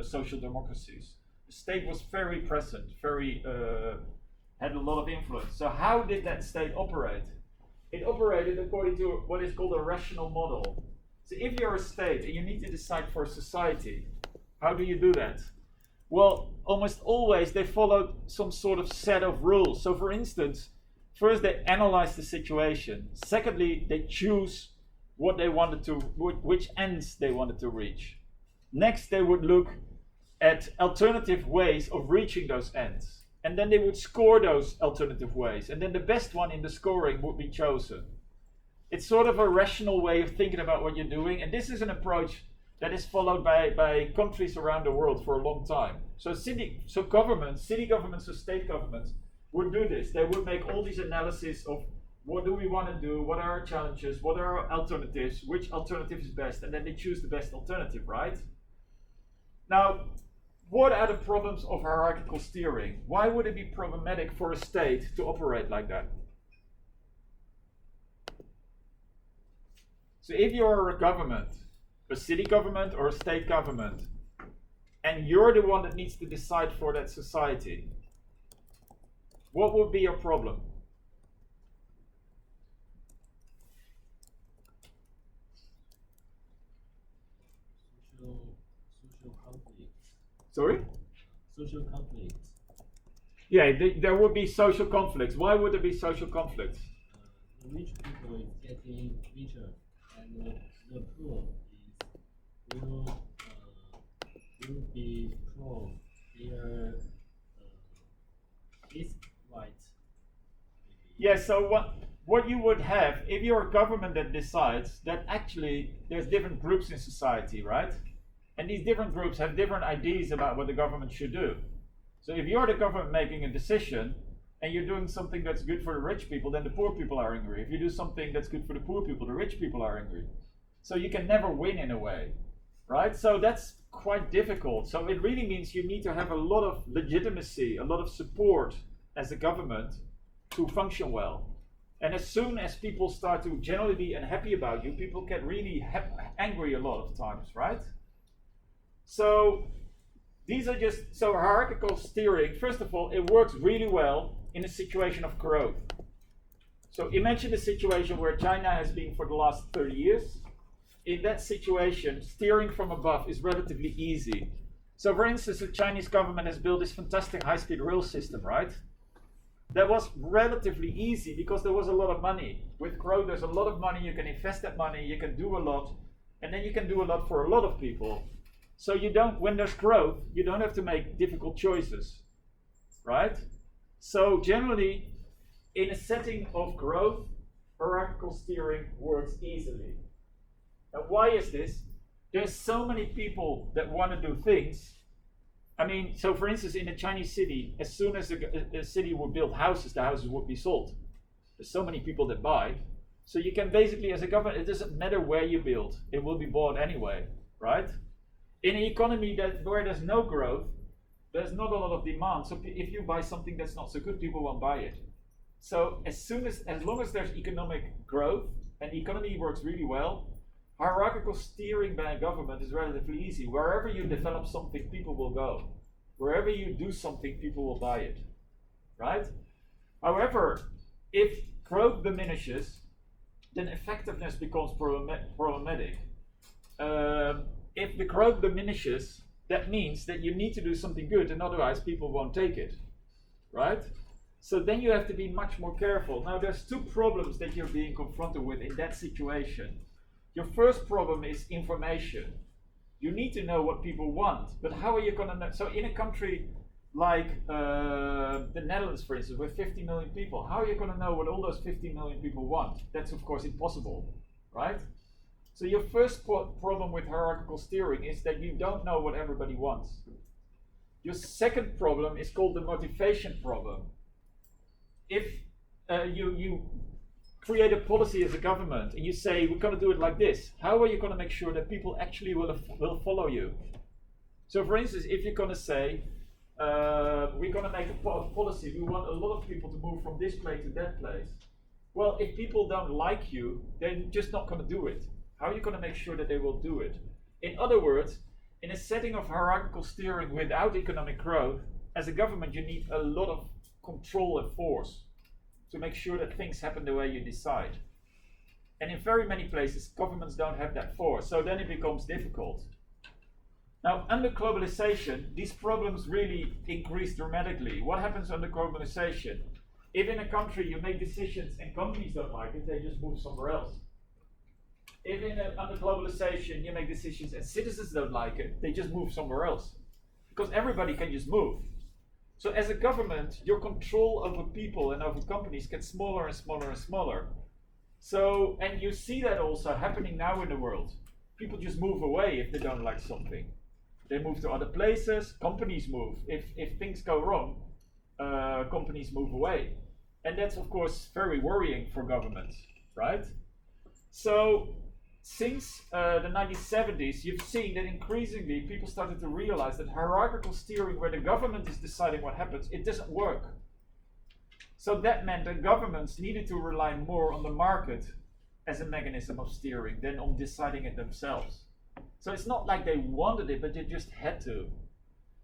social democracies. The state was very present, had a lot of influence. So how did that state operate? It operated according to what is called a rational model. So if you're a state and you need to decide for a society, how do you do that? Well, almost always they followed some sort of set of rules. So for instance, first they analyze the situation. Secondly, they choose what they wanted to, which ends they wanted to reach. Next, they would look at alternative ways of reaching those ends. And then they would score those alternative ways. And then the best one in the scoring would be chosen. It's sort of a rational way of thinking about what you're doing. And this is an approach that is followed by countries around the world for a long time. So governments, city governments or state governments would do this. They would make all these analyses of what do we want to do? What are our challenges? What are our alternatives? Which alternative is best? And then they choose the best alternative, right? Now, what are the problems of hierarchical steering? Why would it be problematic for a state to operate like that? So if you're a government, a city government or a state government, and you're the one that needs to decide for that society, what would be your problem? Social conflict. Sorry? Social conflict. Yeah, there would be social conflicts. Why would there be social conflicts? The rich people is getting richer, and the poor will be poor. Their is right. Yeah, so what you would have, if you're a government that decides that actually there's different groups in society, right? And these different groups have different ideas about what the government should do. So if you're the government making a decision and you're doing something that's good for the rich people, then the poor people are angry. If you do something that's good for the poor people, the rich people are angry. So you can never win in a way, right? So that's quite difficult. So it really means you need to have a lot of legitimacy, a lot of support as a government to function well. And as soon as people start to generally be unhappy about you, people get really angry a lot of times, right? So these are just, so hierarchical steering, first of all, it works really well in a situation of growth. So imagine a situation where China has been for the last 30 years. In that situation, steering from above is relatively easy. So for instance, the Chinese government has built this fantastic high-speed rail system, right? That was relatively easy because there was a lot of money. With growth, there's a lot of money, you can invest that money, you can do a lot, and then you can do a lot for a lot of people. So you don't, when there's growth, you don't have to make difficult choices, right? So generally, in a setting of growth, hierarchical steering works easily. Now, why is this? There's so many people that want to do things. I mean, so for instance, in a Chinese city, as soon as a city would build houses, the houses would be sold. There's so many people that buy. So you can basically, as a government, it doesn't matter where you build, it will be bought anyway, right? In an economy where there's no growth, there's not a lot of demand. So if you buy something that's not so good, people won't buy it. So as long as there's economic growth and the economy works really well, hierarchical steering by a government is relatively easy. Wherever you develop something, people will go. Wherever you do something, people will buy it, right? However, if growth diminishes, then effectiveness becomes problematic. If the growth diminishes, that means that you need to do something good, and otherwise people won't take it, right? So then you have to be much more careful. Now there's two problems that you're being confronted with in that situation. Your first problem is information. You need to know what people want, but how are you going to know? So in a country like the Netherlands, for instance, with 50 million people, how are you going to know what all those 50 million people want? That's of course impossible, right? So your first problem with hierarchical steering is that you don't know what everybody wants. Your second problem is called the motivation problem. If you create a policy as a government and you say we're going to do it like this, how are you going to make sure that people actually will follow you? So for instance, if you're going to say we're going to make a policy, we want a lot of people to move from this place to that place, well, if people don't like you, they're just not going to do it. How are you going to make sure that they will do it? In other words, in a setting of hierarchical steering without economic growth, as a government you need a lot of control and force to make sure that things happen the way you decide. And in very many places, governments don't have that force, so then it becomes difficult. Now, under globalization, these problems really increase dramatically. What happens under globalization? If in a country you make decisions and companies don't like it, they just move somewhere else. If under globalization you make decisions and citizens don't like it, they just move somewhere else. Because everybody can just move. So as a government, your control over people and over companies gets smaller and smaller and smaller. So, and you see that also happening now in the world. People just move away if they don't like something. They move to other places, companies move. If things go wrong, companies move away. And that's of course very worrying for governments, right? So, since the 1970s, you've seen that increasingly people started to realize that hierarchical steering, where the government is deciding what happens, it doesn't work. So that meant that governments needed to rely more on the market as a mechanism of steering than on deciding it themselves. So it's not like they wanted it, but they just had to.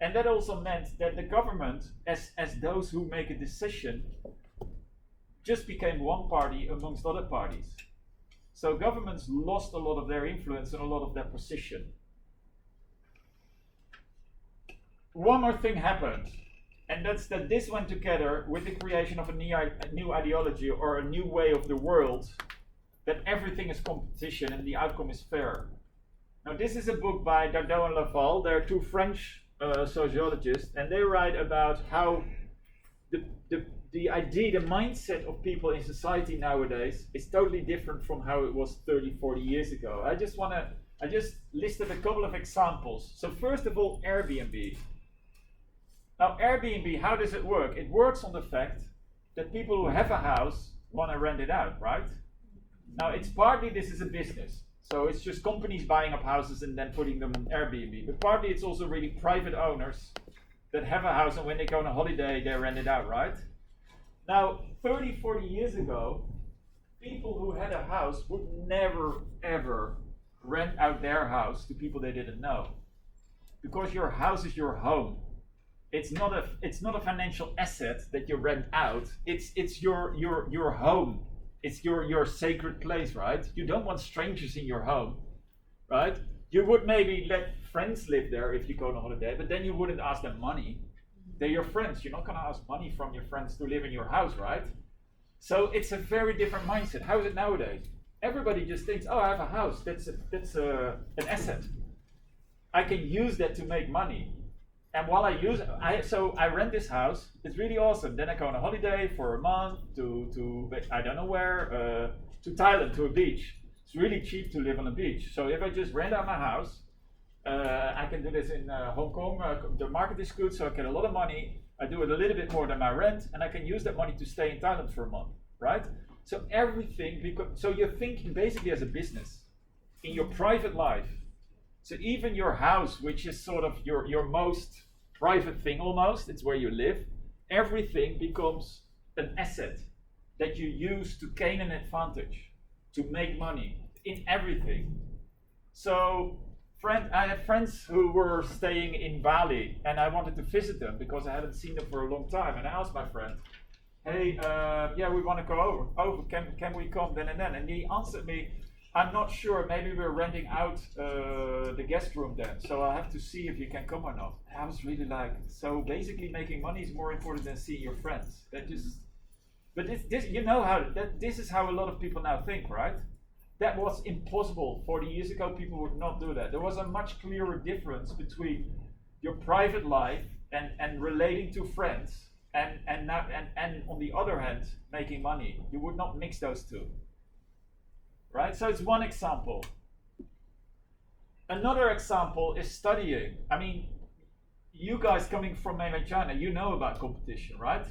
And that also meant that the government, as those who make a decision, just became one party amongst other parties. So governments lost a lot of their influence and a lot of their position. One more thing happened, and that's that this went together with the creation of a new ideology or a new way of the world, that everything is competition and the outcome is fair. Now this is a book by Dardot and Laval. They're two French sociologists, and they write about how the idea, the mindset of people in society nowadays is totally different from how it was 30, 40 years ago. I just listed a couple of examples. So first of all, Airbnb. Now Airbnb, how does it work? It works on the fact that people who have a house want to rent it out, right? Now it's partly this is a business. So it's just companies buying up houses and then putting them on Airbnb. But partly it's also really private owners that have a house, and when they go on a holiday, they rent it out, right? Now, 30, 40 years ago, people who had a house would never, ever rent out their house to people they didn't know. Because your house is your home. It's not a financial asset that you rent out. It's your home. It's your sacred place, right? You don't want strangers in your home, right? You would maybe let friends live there if you go on a holiday, but then you wouldn't ask them money. They're your friends. You're not going to ask money from your friends to live in your house, right? So it's a very different mindset. How is it nowadays? Everybody just thinks, oh, I have a house. That's an asset. I can use that to make money. And while I use it, I rent this house. It's really awesome. Then I go on a holiday for a month to I don't know where, to Thailand, to a beach. It's really cheap to live on a beach. So if I just rent out my house, I can do this in Hong Kong. The market is good, so I get a lot of money. I do it a little bit more than my rent, and I can use that money to stay in Thailand for a month, right? So everything, so you're thinking basically as a business in your private life. So even your house, which is sort of your most private thing almost, it's where you live, everything becomes an asset that you use to gain an advantage, to make money in everything. So I had friends who were staying in Bali, and I wanted to visit them because I hadn't seen them for a long time. And I asked my friend, hey, yeah, we want to go over. Can we come then and then? And he answered me, I'm not sure, maybe we're renting out the guest room then, so I'll have to see if you can come or not. And I was really like, so basically making money is more important than seeing your friends. But this you know this is how a lot of people now think, right? That was impossible 40 years ago. People would not do that. There was a much clearer difference between your private life and relating to friends and on the other hand making money. You would not mix those two. Right? So it's one example. Another example is studying. I mean, you guys coming from mainland China, you know about competition, right?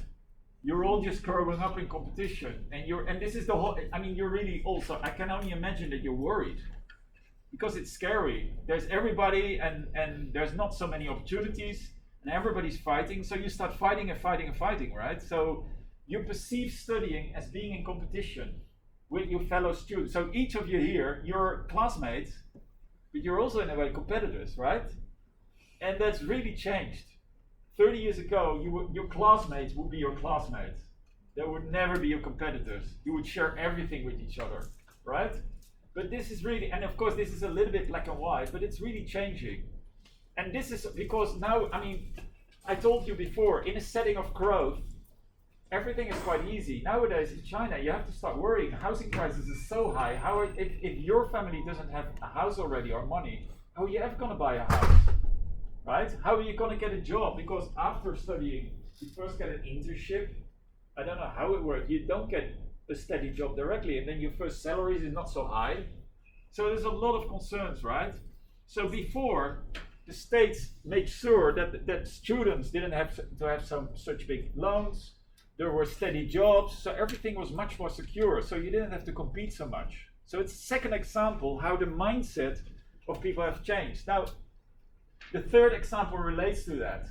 You're all just growing up in competition, and this is the whole. I mean, you're really also. I can only imagine that you're worried because it's scary. There's everybody, and there's not so many opportunities, and everybody's fighting. So you start fighting and fighting and fighting, right? So you perceive studying as being in competition with your fellow students. So each of you here, you're classmates, but you're also in a way competitors, right? And that's really changed. 30 years ago, your classmates would be your classmates. They would never be your competitors. You would share everything with each other, right? But this is really, and of course this is a little bit black and white, but it's really changing. And this is because now, I mean, I told you before, in a setting of growth, everything is quite easy. Nowadays in China, you have to start worrying. Housing prices is so high. If your family doesn't have a house already or money, how are you ever going to buy a house? Right? How are you going to get a job? Because after studying, you first get an internship. I don't know how it works. You don't get a steady job directly, and then your first salary is not so high. So there's a lot of concerns, right? So before, the states made sure that students didn't have to have such big loans. There were steady jobs, so everything was much more secure. So you didn't have to compete so much. So it's a second example how the mindset of people have changed. Now, the third example relates to that.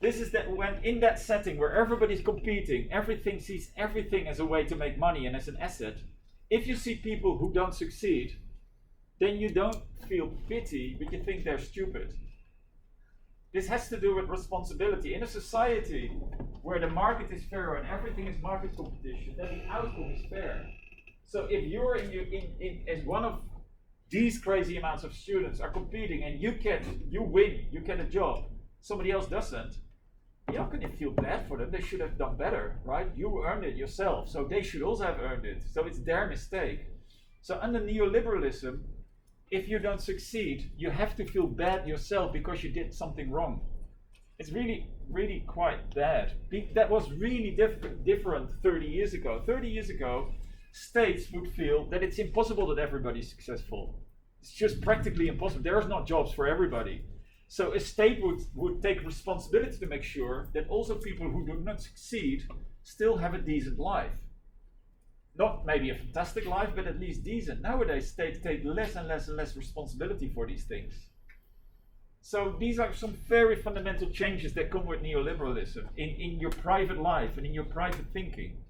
This is that when in that setting where everybody's competing, everything sees everything as a way to make money and as an asset, if you see people who don't succeed, then you don't feel pity, but you think they're stupid. This has to do with responsibility. In a society where the market is fair and everything is market competition, then the outcome is fair. So if you're as one of these crazy amounts of students are competing and you win, you get a job, somebody else doesn't, you're not going to feel bad for them. They should have done better, right? You earned it yourself, so they should also have earned it. So it's their mistake. So under neoliberalism, if you don't succeed, you have to feel bad yourself because you did something wrong. It's really, really quite bad. That was really different 30 years ago. 30 years ago, states would feel that it's impossible that everybody's successful. It's just practically impossible. There's not jobs for everybody. So a state would take responsibility to make sure that also people who do not succeed still have a decent life. not maybe a fantastic life, but at least decent. Nowadays, states take less and less and less responsibility for these things. So these are some very fundamental changes that come with neoliberalism in your private life and in your private thinking.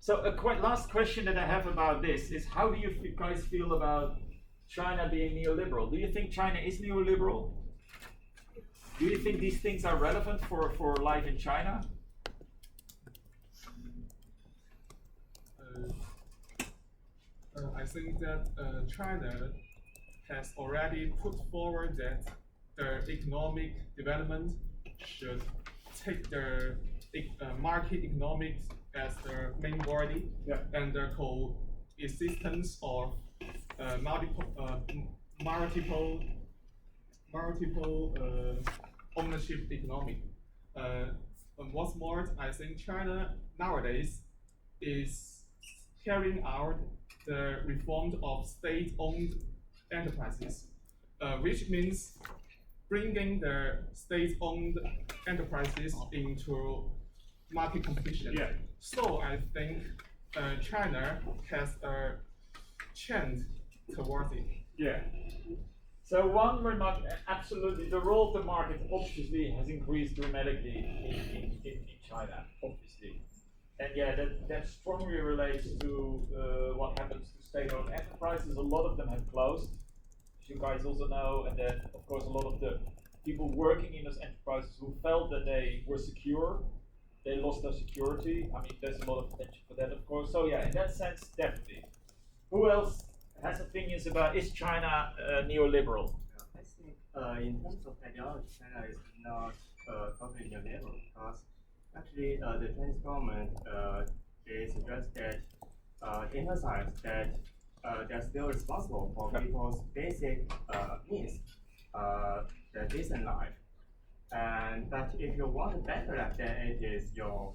So a last question that I have about this is, how do you guys feel about China being neoliberal? Do you think China is neoliberal? Do you think these things are relevant for life in China? I think that China has already put forward that the economic development should take the market economics as the main body, and the coexistence of multiple ownership economic. And what's more, I think China nowadays is carrying out the reform of state-owned enterprises, which means bringing the state-owned enterprises into market competition. Yeah. So I think China has a trend towards it. Yeah. So one remark, absolutely, the role of the market obviously has increased dramatically in China, obviously. And yeah, that strongly relates to what happens to state-owned enterprises. A lot of them have closed, as you guys also know, and then of course a lot of the people working in those enterprises who felt that they were secure, they lost their security. I mean, there's a lot of potential for that, of course. So yeah, in that sense, definitely. Who else has opinions about, is China neoliberal? I think in terms of ideology, China is not totally neoliberal, because actually the Chinese government they suggest that emphasize that they're still responsible for people's basic needs, the decent life. But if you want a better life, then it is your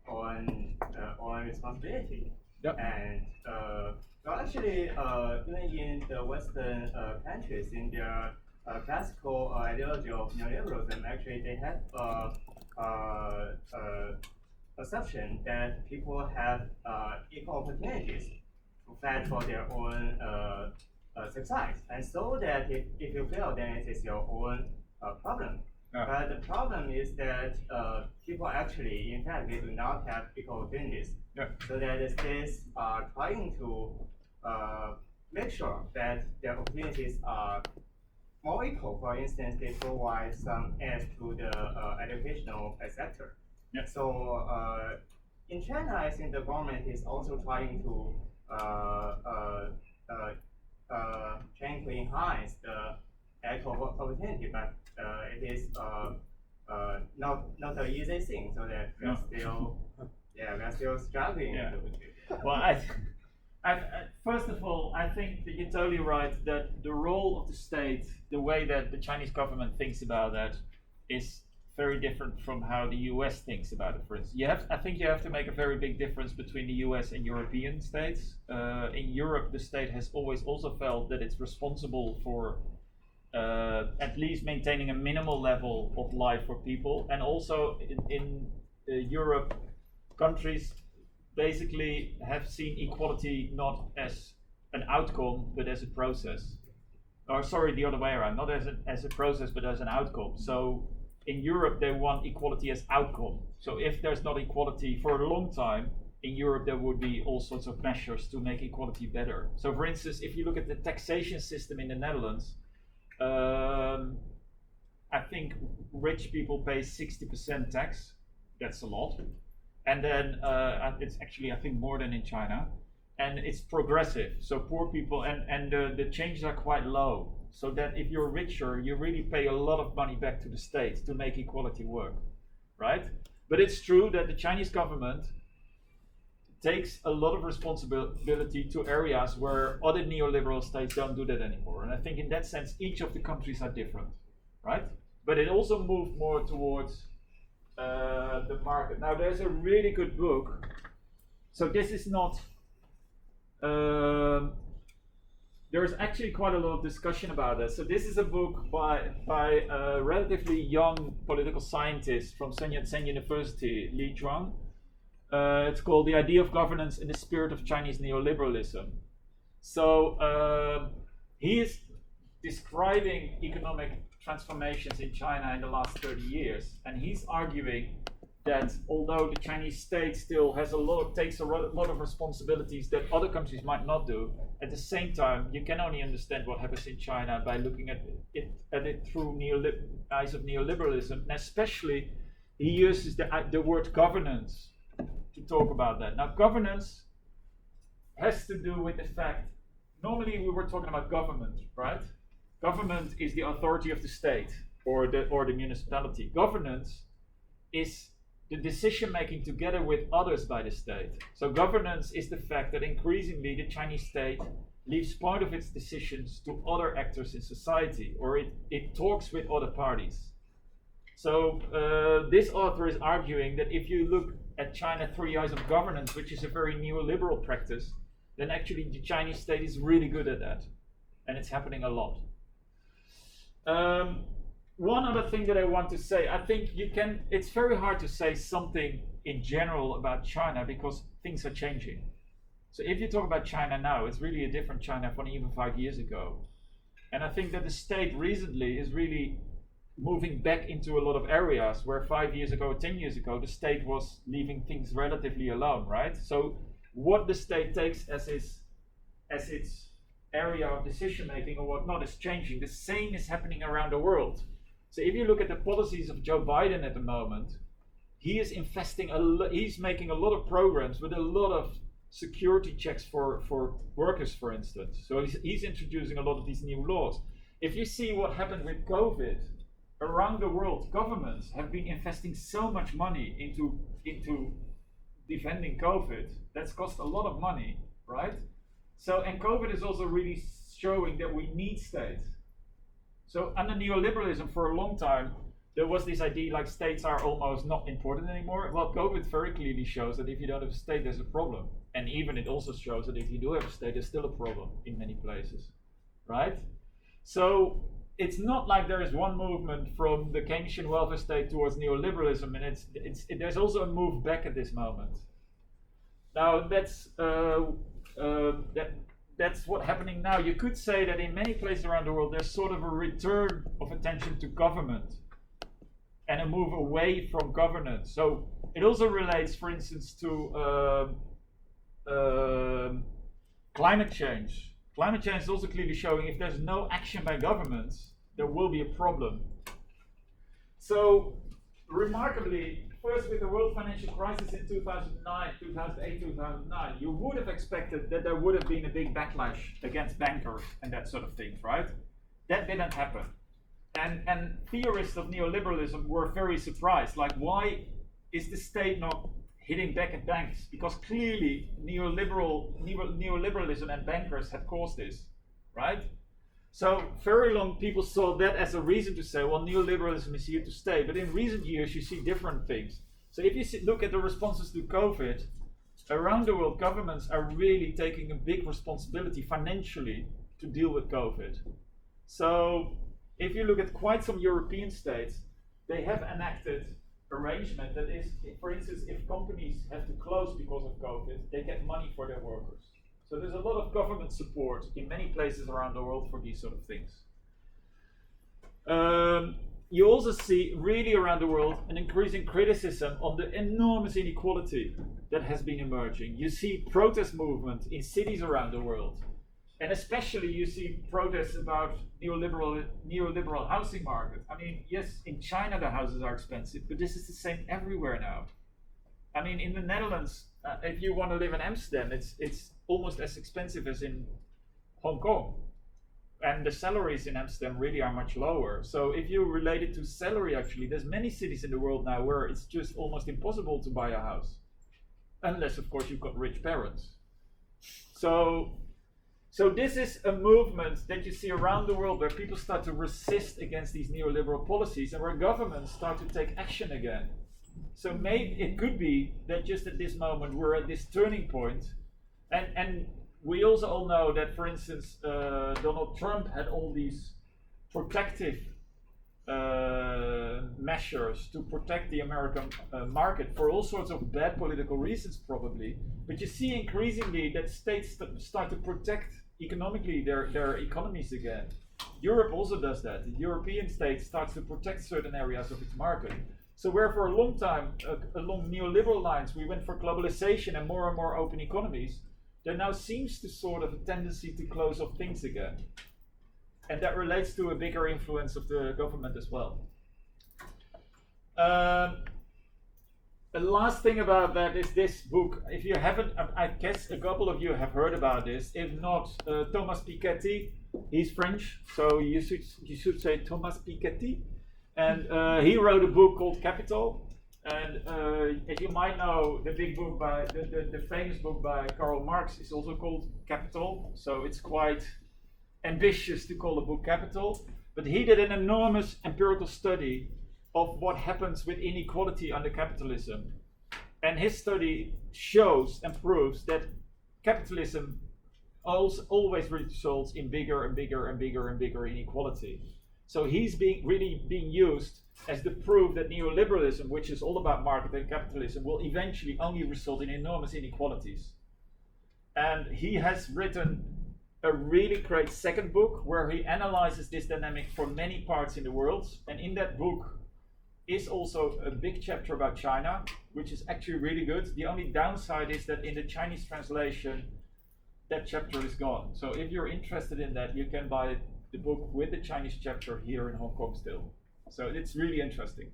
own responsibility. Yep. And well, actually, even in the Western countries, in their classical ideology of neoliberalism, actually they have assumption that people have equal opportunities to fight for their own success, and so that if you fail, then it is your own problem. But the problem is that people actually, in fact, they do not have equal opportunities. So that the states are trying to make sure that their opportunities are more equal. For instance, they provide some aid to the educational sector. So in China, I think the government is also trying to enhance the equal opportunity, but it is not an easy thing. So that we're still struggling. Well, first of all, I think that you're totally right that the role of the state, the way that the Chinese government thinks about that, is very different from how the US thinks about it. For instance, I think you have to make a very big difference between the US and European states. In Europe, the state has always also felt that it's responsible for at least maintaining a minimal level of life for people, and also in Europe, countries basically have seen equality not as an outcome but as a process. Or sorry, the other way around, not as a process but as an outcome. So in Europe they want equality as outcome. So if there's not equality for a long time, in Europe there would be all sorts of measures to make equality better. So for instance, if you look at the taxation system in the Netherlands, I think rich people pay 60% tax. That's a lot. And then it's actually, I think, more than in China. And it's progressive. So poor people, and the changes are quite low. So that if you're richer, you really pay a lot of money back to the state to make equality work, right? But it's true that the Chinese government takes a lot of responsibility to areas where other neoliberal states don't do that anymore. And I think in that sense, each of the countries are different, right? But it also moved more towards the market. Now, there's a really good book. So this is not, there's actually quite a lot of discussion about this. So this is a book by a relatively young political scientist from Sun Yat-sen University, Li Chuang. It's called The Idea of Governance in the Spirit of Chinese Neoliberalism. So he is describing economic transformations in China in the last 30 years, and he's arguing that although the Chinese state still has takes a lot of responsibilities that other countries might not do, at the same time you can only understand what happens in China by looking at it through eyes of neoliberalism, and especially he uses the word governance to talk about that. Now, governance has to do with the fact, normally we were talking about government, right? Government is the authority of the state or the municipality. Governance is the decision making together with others by the state. So governance is the fact that increasingly the Chinese state leaves part of its decisions to other actors in society, or it talks with other parties. So this author is arguing that if you look at China through eyes of governance, which is a very neoliberal practice, then actually the Chinese state is really good at that. And it's happening a lot. One other thing that I want to say, I think it's very hard to say something in general about China because things are changing. So if you talk about China now, it's really a different China from even 5 years ago. And I think that the state recently is really moving back into a lot of areas where 5 years ago, 10 years ago, the state was leaving things relatively alone, right? So what the state takes as its area of decision making or whatnot is changing. The same is happening around the world. So if you look at the policies of Joe Biden at the moment, he is investing he's making a lot of programs with a lot of security checks for workers, for instance. So he's introducing a lot of these new laws. If you see what happened with COVID, around the world, governments have been investing so much money into defending COVID. That's cost a lot of money, right? So, and COVID is also really showing that we need states. So under neoliberalism for a long time, there was this idea like states are almost not important anymore. Well, COVID very clearly shows that if you don't have a state, there's a problem. And even it also shows that if you do have a state, there's still a problem in many places, right? So it's not like there is one movement from the Keynesian welfare state towards neoliberalism, and there's also a move back at this moment. Now that's what's happening now. You could say that in many places around the world, there's sort of a return of attention to government and a move away from governance. So it also relates, for instance, to climate change. Climate change is also clearly showing if there's no action by governments, there will be a problem. So remarkably, first with the world financial crisis in 2008, 2009, you would have expected that there would have been a big backlash against bankers and that sort of things, right? That didn't happen. And theorists of neoliberalism were very surprised. Like, why is the state not hitting back at banks? Because clearly neoliberalism and bankers had caused this, right? So very long people saw that as a reason to say, well, neoliberalism is here to stay. But in recent years, you see different things. So if you look at the responses to COVID, around the world, governments are really taking a big responsibility financially to deal with COVID. So if you look at quite some European states, they have enacted arrangement that is, for instance, if companies have to close because of COVID, they get money for their workers. So there's a lot of government support in many places around the world for these sort of things. You also see really around the world an increasing criticism of the enormous inequality that has been emerging. You see protest movements in cities around the world. And especially you see protests about neoliberal housing market. I mean, yes, in China the houses are expensive, but this is the same everywhere now. I mean, in the Netherlands, if you want to live in Amsterdam, it's almost as expensive as in Hong Kong. And the salaries in Amsterdam really are much lower. So if you relate it to salary, actually, there's many cities in the world now where it's just almost impossible to buy a house. Unless, of course, you've got rich parents. So this is a movement that you see around the world where people start to resist against these neoliberal policies and where governments start to take action again. So maybe it could be that just at this moment we're at this turning point. And we also all know that, for instance, Donald Trump had all these protective measures to protect the American market for all sorts of bad political reasons, probably. But you see increasingly that states start to protect economically their economies again. Europe also does that. The European state starts to protect certain areas of its market. So where for a long time, along neoliberal lines, we went for globalization and more open economies, there now seems to sort of a tendency to close off things again. And that relates to a bigger influence of the government as well. The last thing about that is this book. If you haven't, I guess a couple of you have heard about this. If not, Thomas Piketty, he's French, so you should say Thomas Piketty. And he wrote a book called Capital. And as you might know, the big book by the famous book by Karl Marx is also called Capital. So it's quite ambitious to call the book Capital. But he did an enormous empirical study of what happens with inequality under capitalism. And his study shows and proves that capitalism always results in bigger and bigger inequality. So he's really being used as the proof that neoliberalism, which is all about market and capitalism, will eventually only result in enormous inequalities. And he has written a really great second book where he analyzes this dynamic for many parts in the world. And in that book is also a big chapter about China, which is actually really good. The only downside is that in the Chinese translation, that chapter is gone. So if you're interested in that, you can buy the book with the Chinese chapter here in Hong Kong still. So it's really interesting.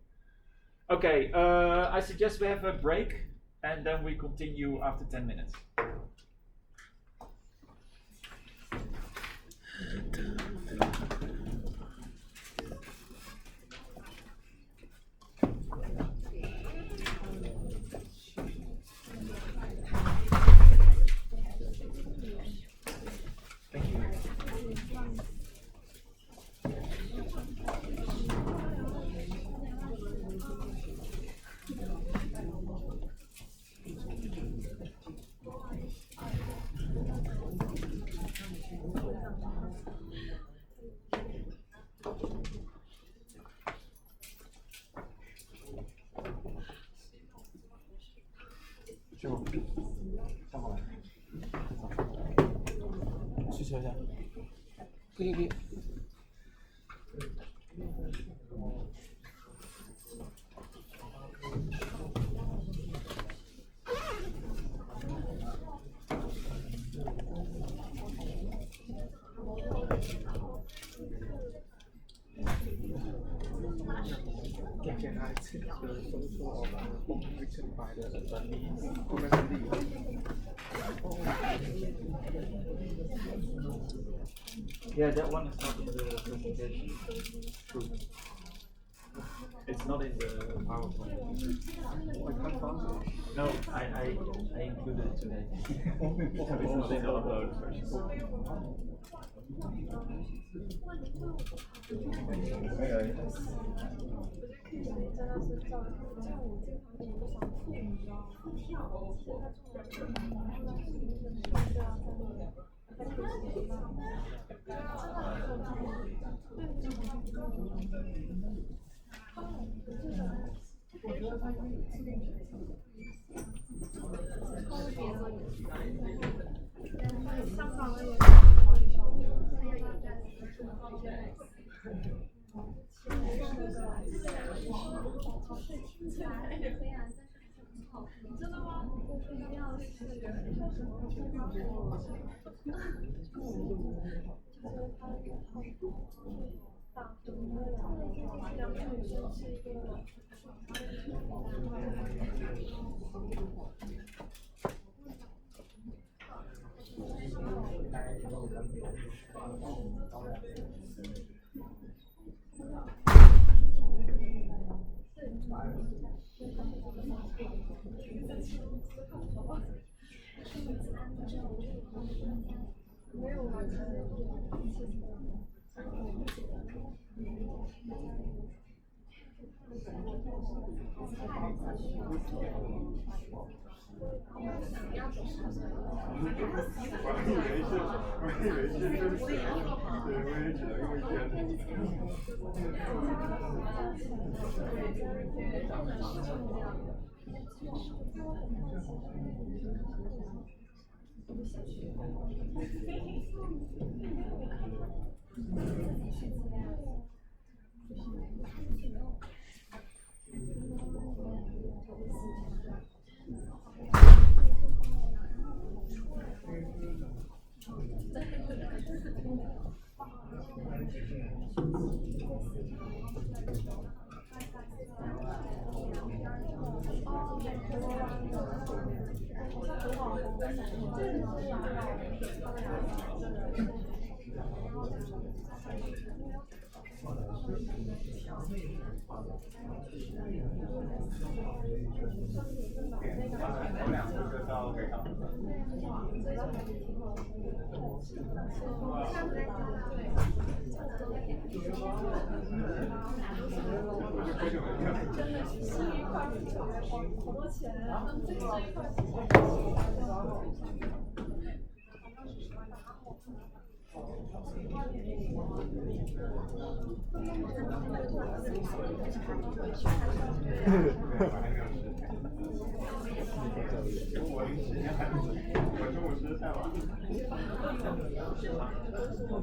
Okay, I suggest we have a break and then we continue after 10 minutes.可以。Can I take the photo of the book written by the Lee? Yeah, that one is not in the presentation. True. It's not in the PowerPoint. I can't find it. No, I included it today. So it's not in the upload version.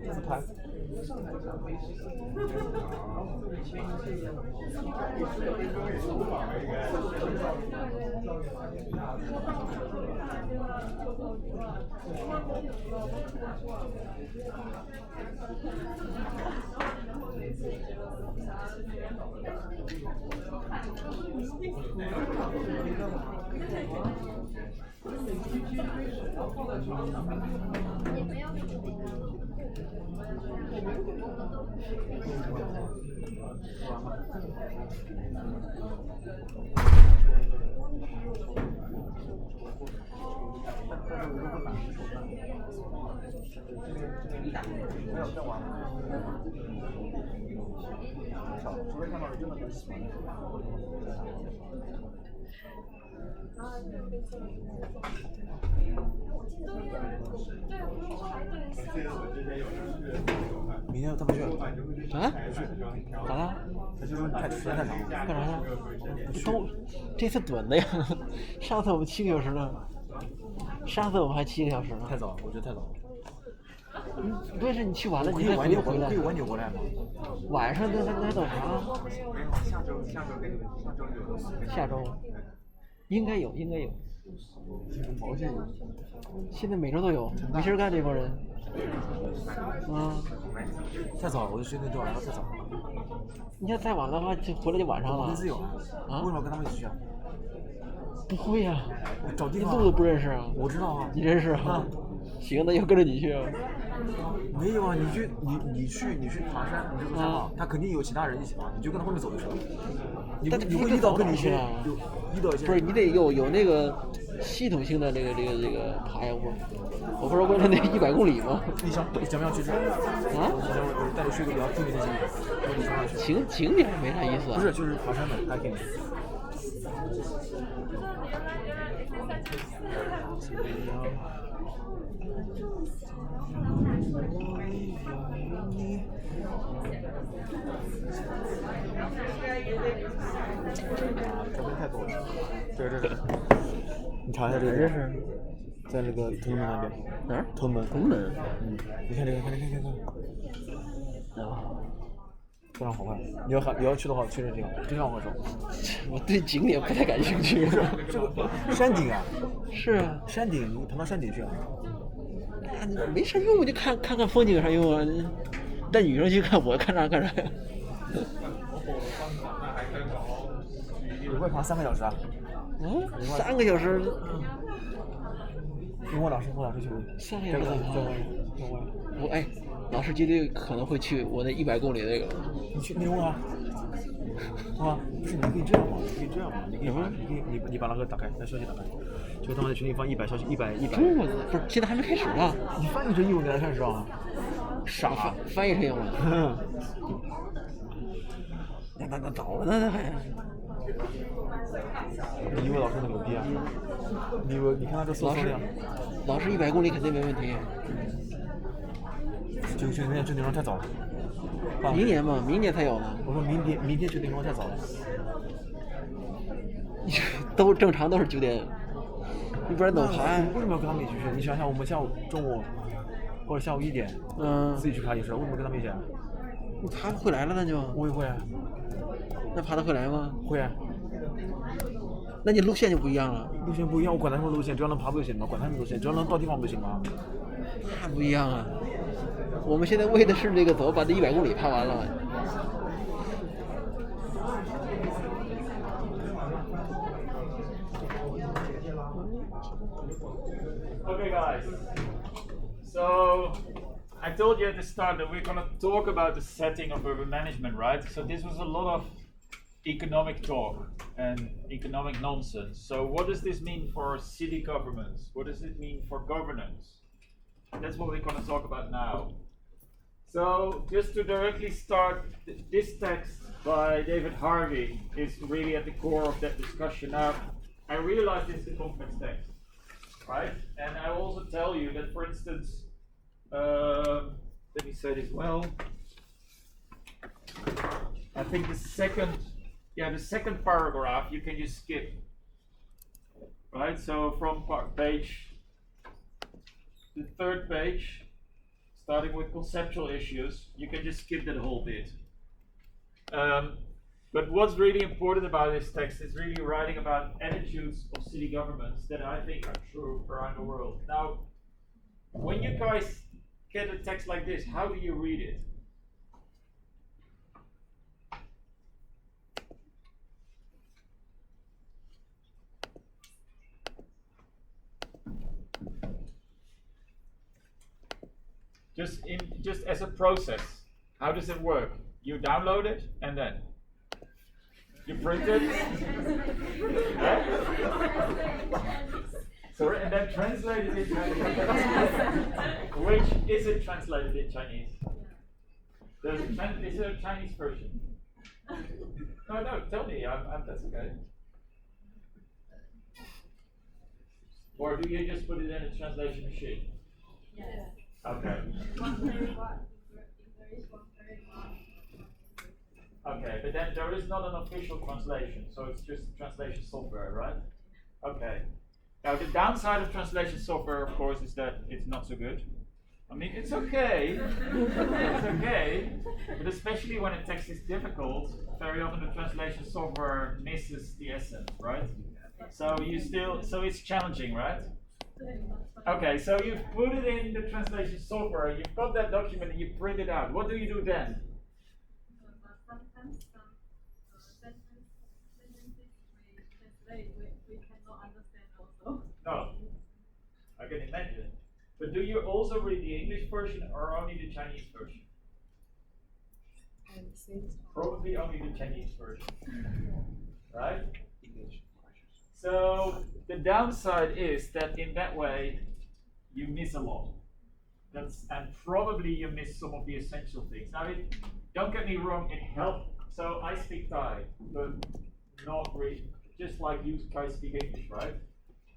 自拍。没有更晚了。除非看到真的很喜欢。明天他不去了。啊？咋了？他就说时间太长。干啥呢？都这次短的呀，上次我们7个小时呢，上次我们还7个小时呢。太早了，我觉得太早了。不是你去晚了，你再晚点回来。可以晚点回来吗？晚上那还等啥？下周应该有。毛线有。现在每周都有，没事干这帮人。太早了，我就觉得对我来说太早了。你要再晚的话，就回来就晚上了。没自由啊？为什么跟他们一起去啊？不会呀，找地方。路都不认识啊？我知道啊。你认识啊？行，那就跟着你去啊。没有啊，你去爬山，你就不太好，他肯定有其他人一起爬，你就跟他后面走就行了。你会遇到跟你一些遇到一些。不是，你得有那个系统性的这个爬呀，我不是为了那100公里吗？你想不想去这？啊？我带你去一个比较著名的景点没啥意思啊。不是，就是爬山的 hiking。照片太多了，这，你查一下这个。这是在那个屯门那边。哪儿？屯门。你看。非常好看。你要去的话，去这个地方，非常好受。我对景点不太感兴趣。这个山顶啊。是啊。山顶，你爬到山顶去啊？没啥用，就看风景有啥用啊？带女生去看，我看啥呀？你会爬3个小时啊？3个小时。你问老师去不？3个小时。老师绝对可能会去我那100公里那个。你问啊？不是，你可以这样嘛？你把那个打开，把消息打开，就他们在群里放100消息，100。中文不是，现在还没开始呢。你翻译成英文给他看是吧？傻，翻译成英文。那早了呢，还。你以为老师很牛逼啊？你看他这搜索量。老师100公里肯定没问题。9点钟太早了。明年嘛，明年才有呢。我说明天9点钟太早了。都正常都是9点，你不然怎么排？为什么要跟他们一起去？你想想，我们下午、中午或者下午1点，自己去爬也是，为什么跟他们一起啊？你爬不回来了那就。我也会啊。那爬得回来吗？会啊。那你路线就不一样了。路线不一样，我管他们路线，只要能爬不就行了？管他们路线，只要能到地方不行吗？那不一样啊！我们现在为的是这个怎么把这100公里爬完了。Okay, guys. So I told you at the start that we're going to talk about the setting of urban management, right? So this was a lot of economic talk and economic nonsense. So what does this mean for city governments? What does it mean for governance? That's what we're going to talk about now. So just to directly start, this text by David Harvey is really at the core of that discussion. Now, I realize this is a complex text, right? And I will also tell you that, for instance, let me say this well. I think the second paragraph you can just skip, right? So from page, the third page, starting with conceptual issues, you can just skip that whole bit. But what's really important about this text is really writing about attitudes of city governments that I think are true around the world. Now, when you guys get a text like this, how do you read it? Just as a process, how does it work? You download it and then you print it. Sorry, and then translate it in Chinese. Which is it translated in Chinese? Is it a Chinese version? No, tell me. That's okay. Or do you just put it in a translation machine? Yes. Okay. Okay, but then there is not an official translation, so it's just translation software, right? Okay. Now the downside of translation software, of course, is that it's not so good. I mean, it's okay, it's okay, but especially when a text is difficult, very often the translation software misses the essence, right? So it's challenging, right? Okay, so you've put it in the translation software, you've got that document and you print it out. What do you do then? Sometimes some sentences we translate, we cannot understand also. No, I can imagine. But do you also read the English version or only the Chinese version? Probably only the Chinese version, right? So the downside is that in that way you miss a lot. And probably you miss some of the essential things. Now, don't get me wrong, it helped. So I speak Thai, but not really, just like you guys speak English, right?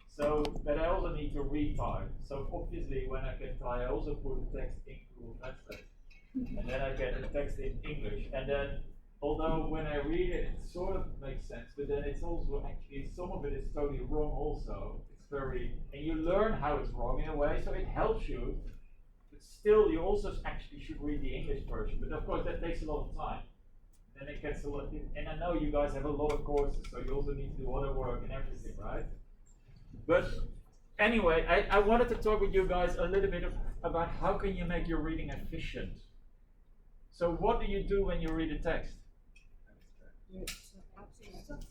So, but I also need to read Thai. So obviously, when I get Thai, I also put the text in Google Translate, and then I get the text in English. And then, although when I read it, it sort of makes sense, but then it's also actually some of it is totally wrong. Also, and you learn how it's wrong in a way, so it helps you. Still, you also actually should read the English version, but of course that takes a lot of time. Then it gets a lot, and I know you guys have a lot of courses, so you also need to do other work and everything, right? But anyway, I wanted to talk with you guys a little bit about how can you make your reading efficient. So what do you do when you read a text?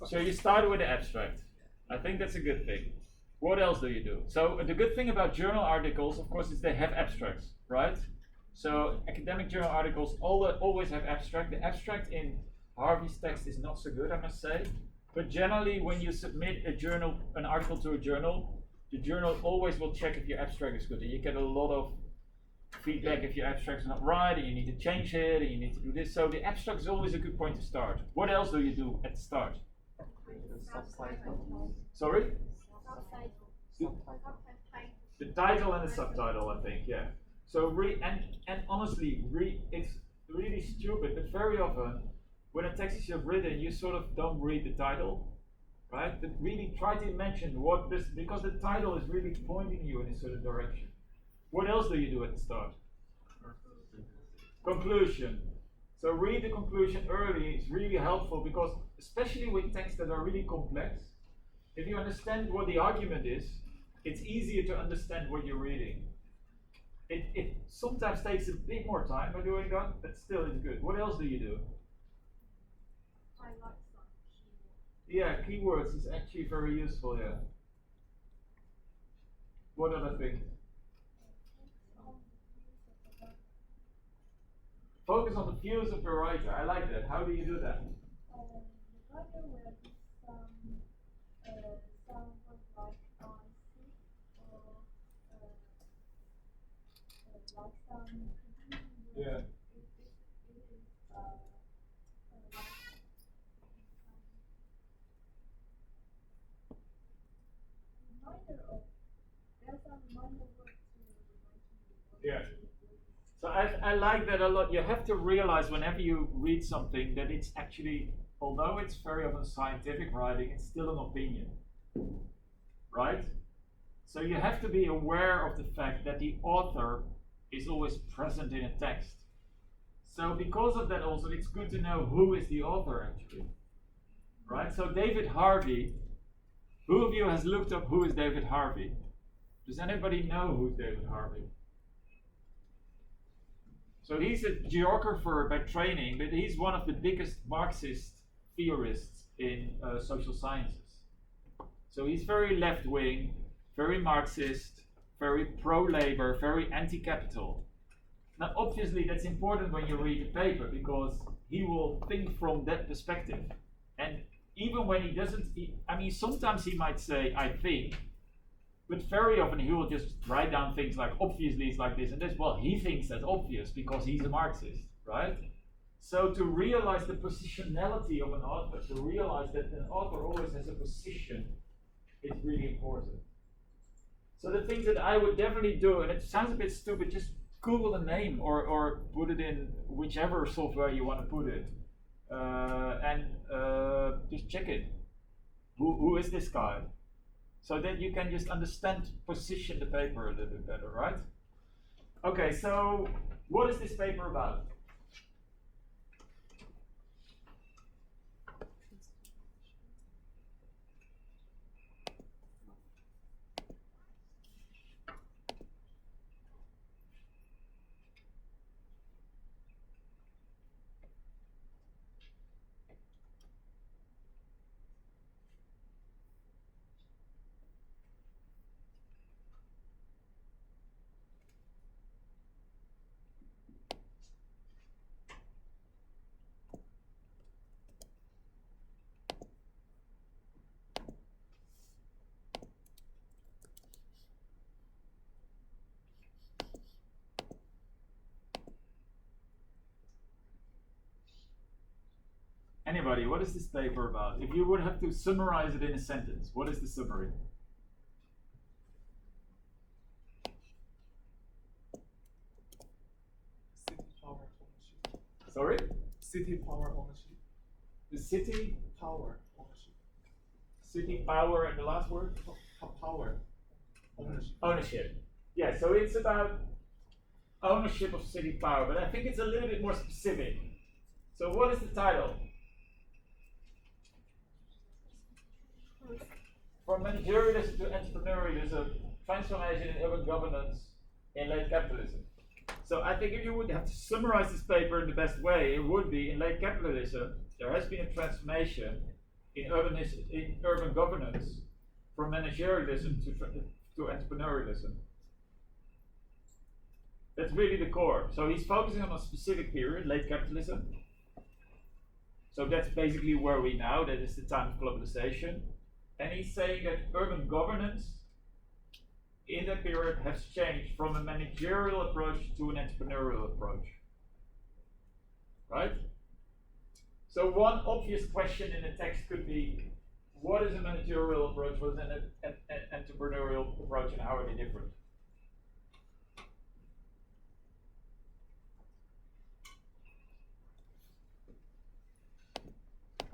So you start with the abstract. I think that's a good thing. What else do you do? So the good thing about journal articles, of course, is they have abstracts, right? So academic journal articles always have abstract. The abstract in Harvey's text is not so good, I must say. But generally, when you submit an article to a journal, the journal always will check if your abstract is good. And you get a lot of feedback if your abstract is not right, and you need to change it, and you need to do this. So the abstract is always a good point to start. What else do you do at the start? Sorry? The title and the subtitle, I think, yeah. So and honestly, it's really stupid, but very often when a text is just written, you sort of don't read the title, right? But really try to imagine what this, because the title is really pointing you in a certain direction. What else do you do at the start? Conclusion. So read the conclusion early is really helpful because, especially with texts that are really complex, if you understand what the argument is, it's easier to understand what you're reading. It sometimes takes a bit more time by doing that, but still it's good. What else do you do? Highlight some keywords. Yeah, keywords is actually very useful, yeah. What other things? Focus on the views of the writer. I like that. How do you do that? The writer will give some like or like some Yeah. Yeah. So I like that a lot. You have to realize whenever you read something that it's actually, although it's very often scientific writing, it's still an opinion. Right? So you have to be aware of the fact that the author is always present in a text. So because of that also, it's good to know who is the author actually. Right? So David Harvey, who of you has looked up who is David Harvey? Does anybody know who's David Harvey? So he's a geographer by training, but he's one of the biggest Marxist theorists in social sciences. So he's very left-wing, very Marxist, very pro-labor, very anti-capital. Now obviously that's important when you read the paper because he will think from that perspective. And even when he doesn't, sometimes he might say, I think, but very often he will just write down things like, obviously it's like this and this. Well, he thinks that's obvious because he's a Marxist, right? So to realize the positionality of an author, to realize that an author always has a position, is really important. So the things that I would definitely do, and it sounds a bit stupid, just Google the name or put it in whichever software you want to put it. And just check it. Who is this guy? So that you can just position the paper a little bit better, right? Okay, so what is this paper about? Anybody, what is this paper about? If you would have to summarize it in a sentence, what is the summary? City power ownership. Sorry? City power ownership. The city Power ownership. City power and the last word? Power ownership. Ownership. Yeah, so it's about ownership of city power, but I think it's a little bit more specific. So what is the title? From managerialism to entrepreneurialism, transformation in urban governance in late capitalism. So I think if you would have to summarize this paper in the best way, it would be in late capitalism, there has been a transformation in urban governance from managerialism to entrepreneurialism. That's really the core. So he's focusing on a specific period, late capitalism. So that's basically where we now, that is the time of globalization. And he's saying that urban governance in that period has changed from a managerial approach to an entrepreneurial approach. Right? So one obvious question in the text could be, what is a managerial approach, what is an entrepreneurial approach, and how are they different?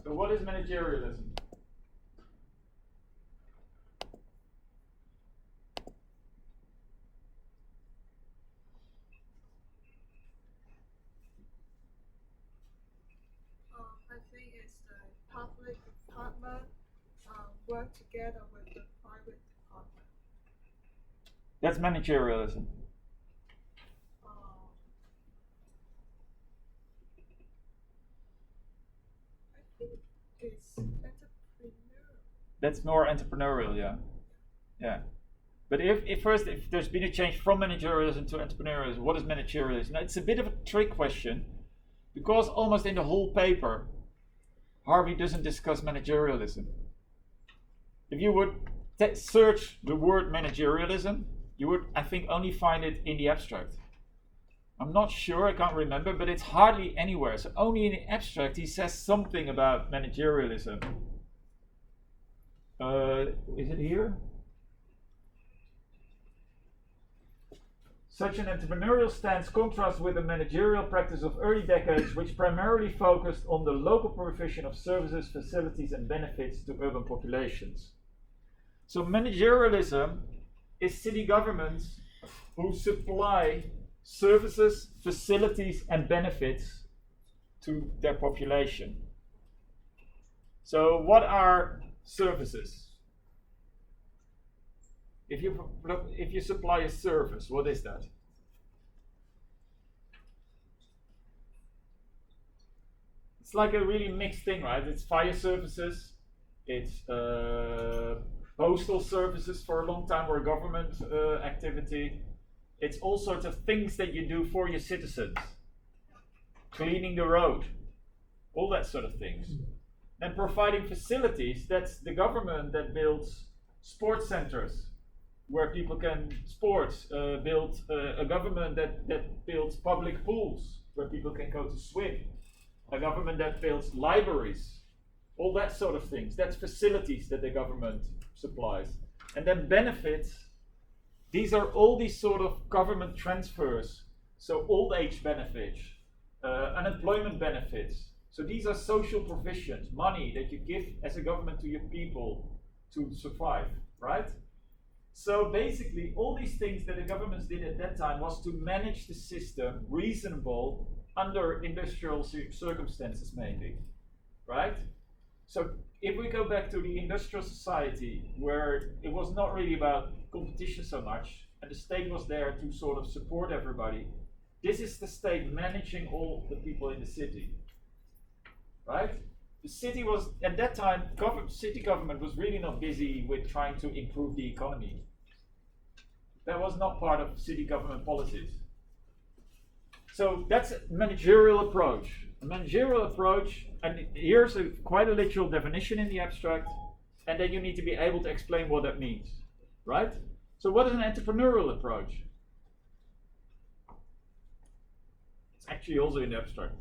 So what is managerialism? I think it's the public department work together with the private department. That's managerialism. I think it's entrepreneurial. That's more entrepreneurial, yeah. Yeah. But if there's been a change from managerialism to entrepreneurialism, what is managerialism? Now, it's a bit of a trick question, because almost in the whole paper, Harvey doesn't discuss managerialism. If you would search the word managerialism, you would, I think, only find it in the abstract. I'm not sure, I can't remember, but it's hardly anywhere. So only in the abstract he says something about managerialism. Is it here? Such an entrepreneurial stance contrasts with the managerial practice of early decades, which primarily focused on the local provision of services, facilities, and benefits to urban populations. So managerialism is city governments who supply services, facilities, and benefits to their population. So what are services? If you supply a service, what is that? It's like a really mixed thing, right? It's fire services, it's postal services for a long time, or government activity. It's all sorts of things that you do for your citizens. Cleaning the road, all that sort of things. And providing facilities, that's the government that builds sports centers where people can sports, build a government that builds public pools where people can go to swim, a government that builds libraries, all that sort of things. That's facilities that the government supplies. And then benefits, these are all these sort of government transfers. So old age benefits, unemployment benefits. So these are social provisions, money that you give as a government to your people to survive, right? So basically, all these things that the governments did at that time was to manage the system reasonable under industrial circumstances mainly, right? So if we go back to the industrial society, where it was not really about competition so much, and the state was there to sort of support everybody, this is the state managing all the people in the city, right? The city was, at that time, city government was really not busy with trying to improve the economy. That was not part of city government policies. So that's a managerial approach. A managerial approach, and here's quite a literal definition in the abstract, and then you need to be able to explain what that means, right? So what is an entrepreneurial approach? It's actually also in the abstract.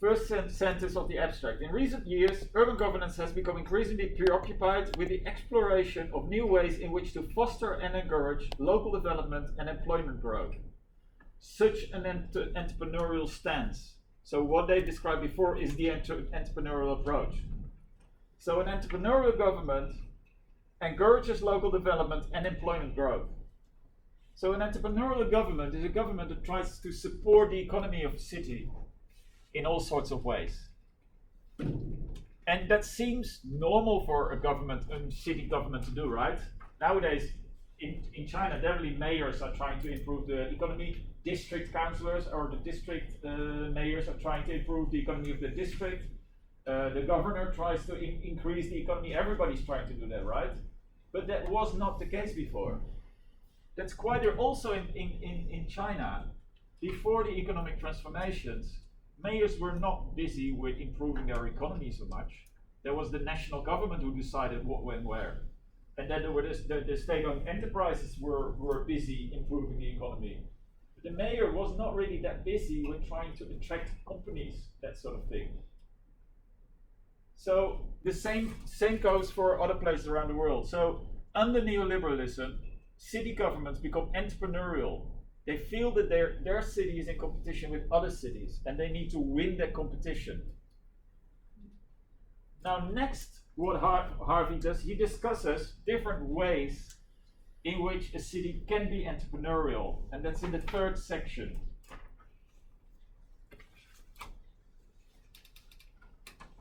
First sentence of the abstract. In recent years, urban governance has become increasingly preoccupied with the exploration of new ways in which to foster and encourage local development and employment growth. Such an entrepreneurial stance. So what they described before is the entrepreneurial approach. So an entrepreneurial government encourages local development and employment growth. So an entrepreneurial government is a government that tries to support the economy of a city in all sorts of ways. And that seems normal for a government, a city government to do, right? Nowadays, in China, definitely mayors are trying to improve the economy. District councillors or the district mayors are trying to improve the economy of the district. The governor tries to increase the economy. Everybody's trying to do that, right? But that was not the case before. That's quite also in China. Before the economic transformations, mayors were not busy with improving their economy so much. There was the national government who decided what went where. And then there were the state-owned enterprises were busy improving the economy. But the mayor was not really that busy with trying to attract companies, that sort of thing. So the same goes for other places around the world. So under neoliberalism, city governments become entrepreneurial. They feel that their city is in competition with other cities and they need to win that competition. Now next, what Harvey does, he discusses different ways in which a city can be entrepreneurial, and that's in the third section.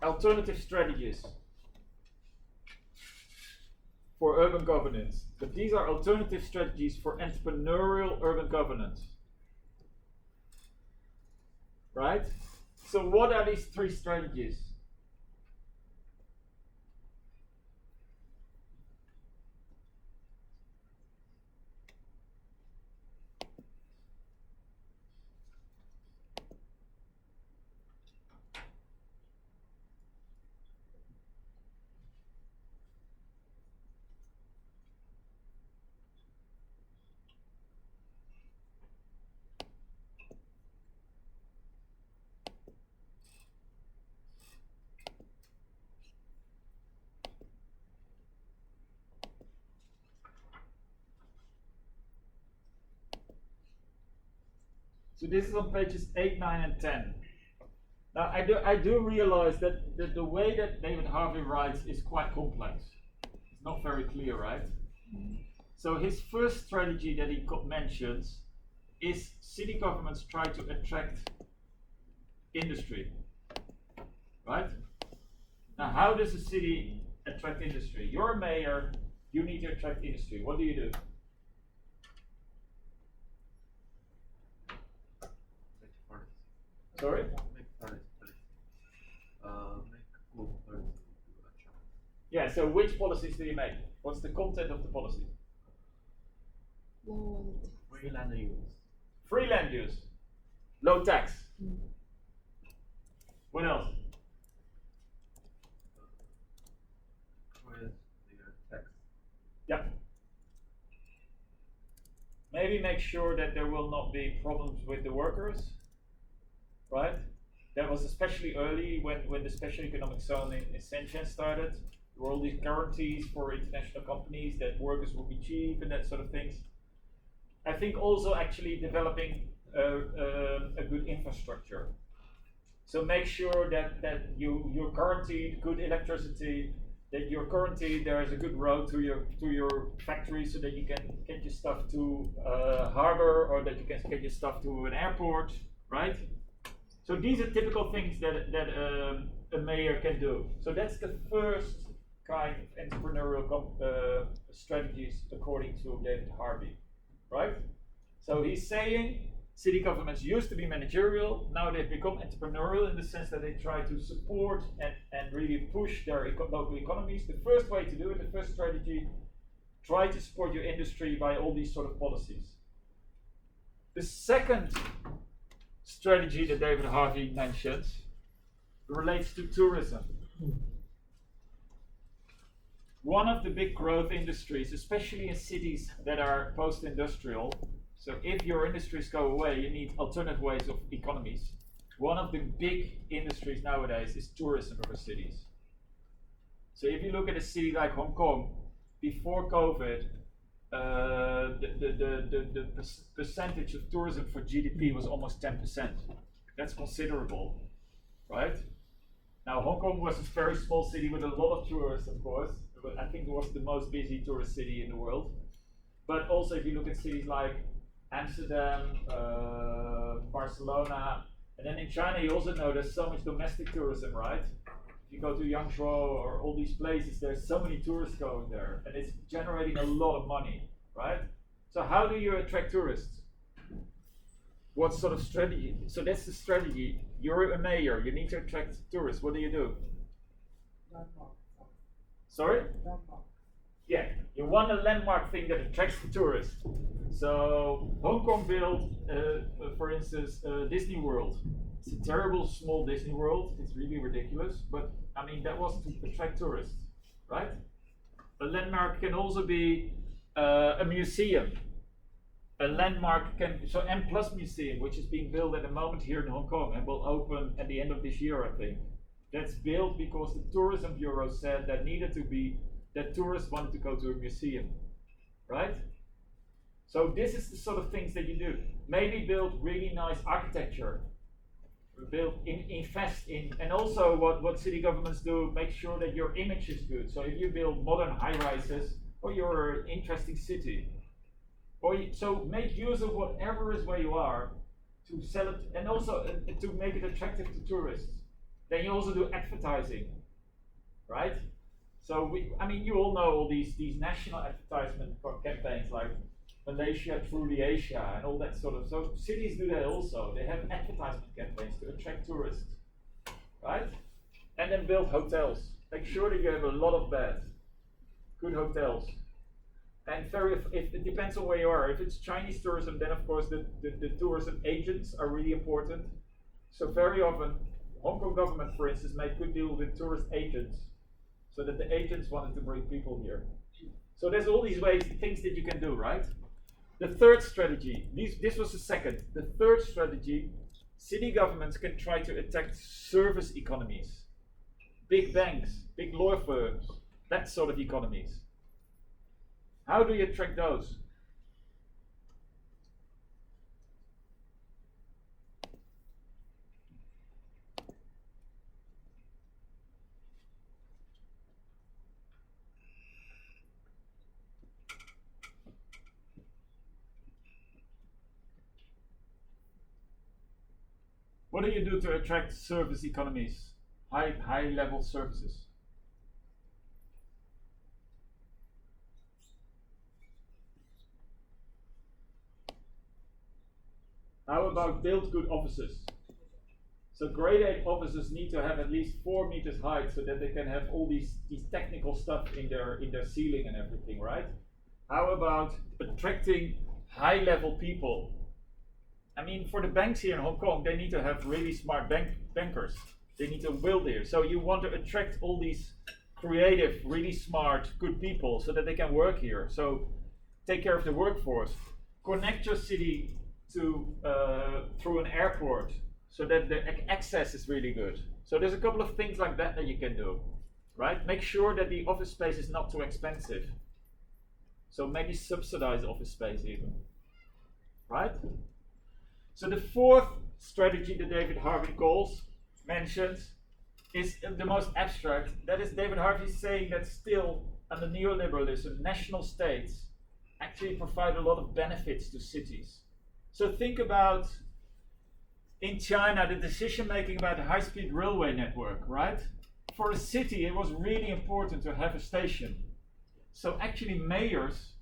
Alternative strategies for urban governance. But these are alternative strategies for entrepreneurial urban governance. Right? So what are these three strategies? So this is on pages 8, 9, and 10. Now I do realize that the way that David Harvey writes is quite complex. It's not very clear, right? So his first strategy that he mentions is city governments try to attract industry, right? Now how does a city attract industry? You're a mayor, you need to attract industry. What do you do? Sorry? Yeah, so which policies do you make? What's the content of the policy? Free land use. Free land use. Low tax. What else? Tax. Yep. Maybe make sure that there will not be problems with the workers. Right? That was especially early when the special economic zone in Shenzhen started. There were all these guarantees for international companies that workers will be cheap and that sort of things. I think also actually developing a good infrastructure. So make sure that you're guaranteed good electricity, that you're guaranteed there is a good road to your factory so that you can get your stuff to harbor, or that you can get your stuff to an airport, right? So these are typical things that a mayor can do. So that's the first kind of entrepreneurial strategies according to David Harvey, right? So he's saying city governments used to be managerial, now they've become entrepreneurial in the sense that they try to support and really push their local economies. The first way to do it, the first strategy, try to support your industry by all these sort of policies. The second strategy that David Harvey mentions relates to tourism. One of the big growth industries, especially in cities that are post-industrial, so if your industries go away, you need alternative ways of economies. One of the big industries nowadays is tourism for cities. So if you look at a city like Hong Kong, before COVID, the percentage of tourism for GDP was almost 10%. That's considerable, right? Now Hong Kong was a very small city with a lot of tourists, of course, but I think it was the most busy tourist city in the world. But also if you look at cities like Amsterdam, Barcelona, and then in China you also know there's so much domestic tourism, right? If you go to Yangzhou or all these places, there's so many tourists going there, and it's generating a lot of money, right? So how do you attract tourists? What sort of strategy? So that's the strategy. You're a mayor, you need to attract tourists. What do you do? Sorry? Yeah, you want a landmark thing that attracts the tourists. So Hong Kong built, for instance, Disney World. It's a terrible small Disney World. It's really ridiculous, but I mean that was to attract tourists, right? A landmark can also be a museum. A landmark can, so M Plus Museum, which is being built at the moment here in Hong Kong and will open at the end of this year, I think. That's built because the Tourism Bureau said there needed to be that tourists wanted to go to a museum, right? So this is the sort of things that you do. Maybe build really nice architecture, invest in, and also what city governments do, make sure that your image is good. So if you build modern high-rises, or you're an interesting city, so make use of whatever is where you are to sell it, and also to make it attractive to tourists. Then you also do advertising, right? So you all know all these national advertisement campaigns like Malaysia truly Asia and all that sort of. So cities do that also. They have advertisement campaigns to attract tourists, right? And then build hotels. Make sure that you have a lot of beds, good hotels. And if it depends on where you are. If it's Chinese tourism, then of course the tourism agents are really important. So very often, Hong Kong government, for instance, made good deals with tourist agents, so that the agents wanted to bring people here. So there's all these things that you can do, right? The third strategy, this was the second. The third strategy, city governments can try to attack service economies, big banks, big law firms, that sort of economies. How do you attract those? What do you do to attract service economies, high level services? How about build good offices? So grade 8 offices need to have at least 4 meters height so that they can have all these technical stuff in their ceiling and everything, right? How about attracting high level people? I mean, for the banks here in Hong Kong, they need to have really smart bankers. They need to build here. So you want to attract all these creative, really smart, good people so that they can work here. So take care of the workforce. Connect your city to through an airport so that the access is really good. So there's a couple of things like that you can do, right? Make sure that the office space is not too expensive. So maybe subsidize office space even, right? So the fourth strategy that David Harvey mentions is the most abstract. That is David Harvey saying that still under neoliberalism, national states actually provide a lot of benefits to cities. So think about in China, the decision making about the high-speed railway network, right? For a city, it was really important to have a station. So actually mayors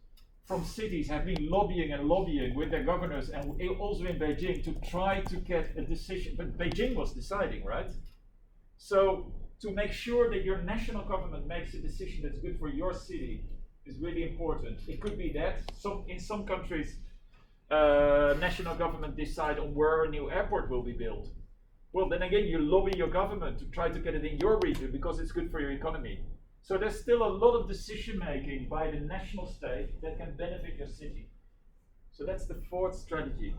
from cities have been lobbying with their governors and also in Beijing to try to get a decision, but Beijing was deciding, right? So to make sure that your national government makes a decision that's good for your city is really important. It could be that in some countries, national government decide on where a new airport will be built. Well, then again, you lobby your government to try to get it in your region because it's good for your economy. So there's still a lot of decision making by the national state that can benefit your city. So that's the fourth strategy.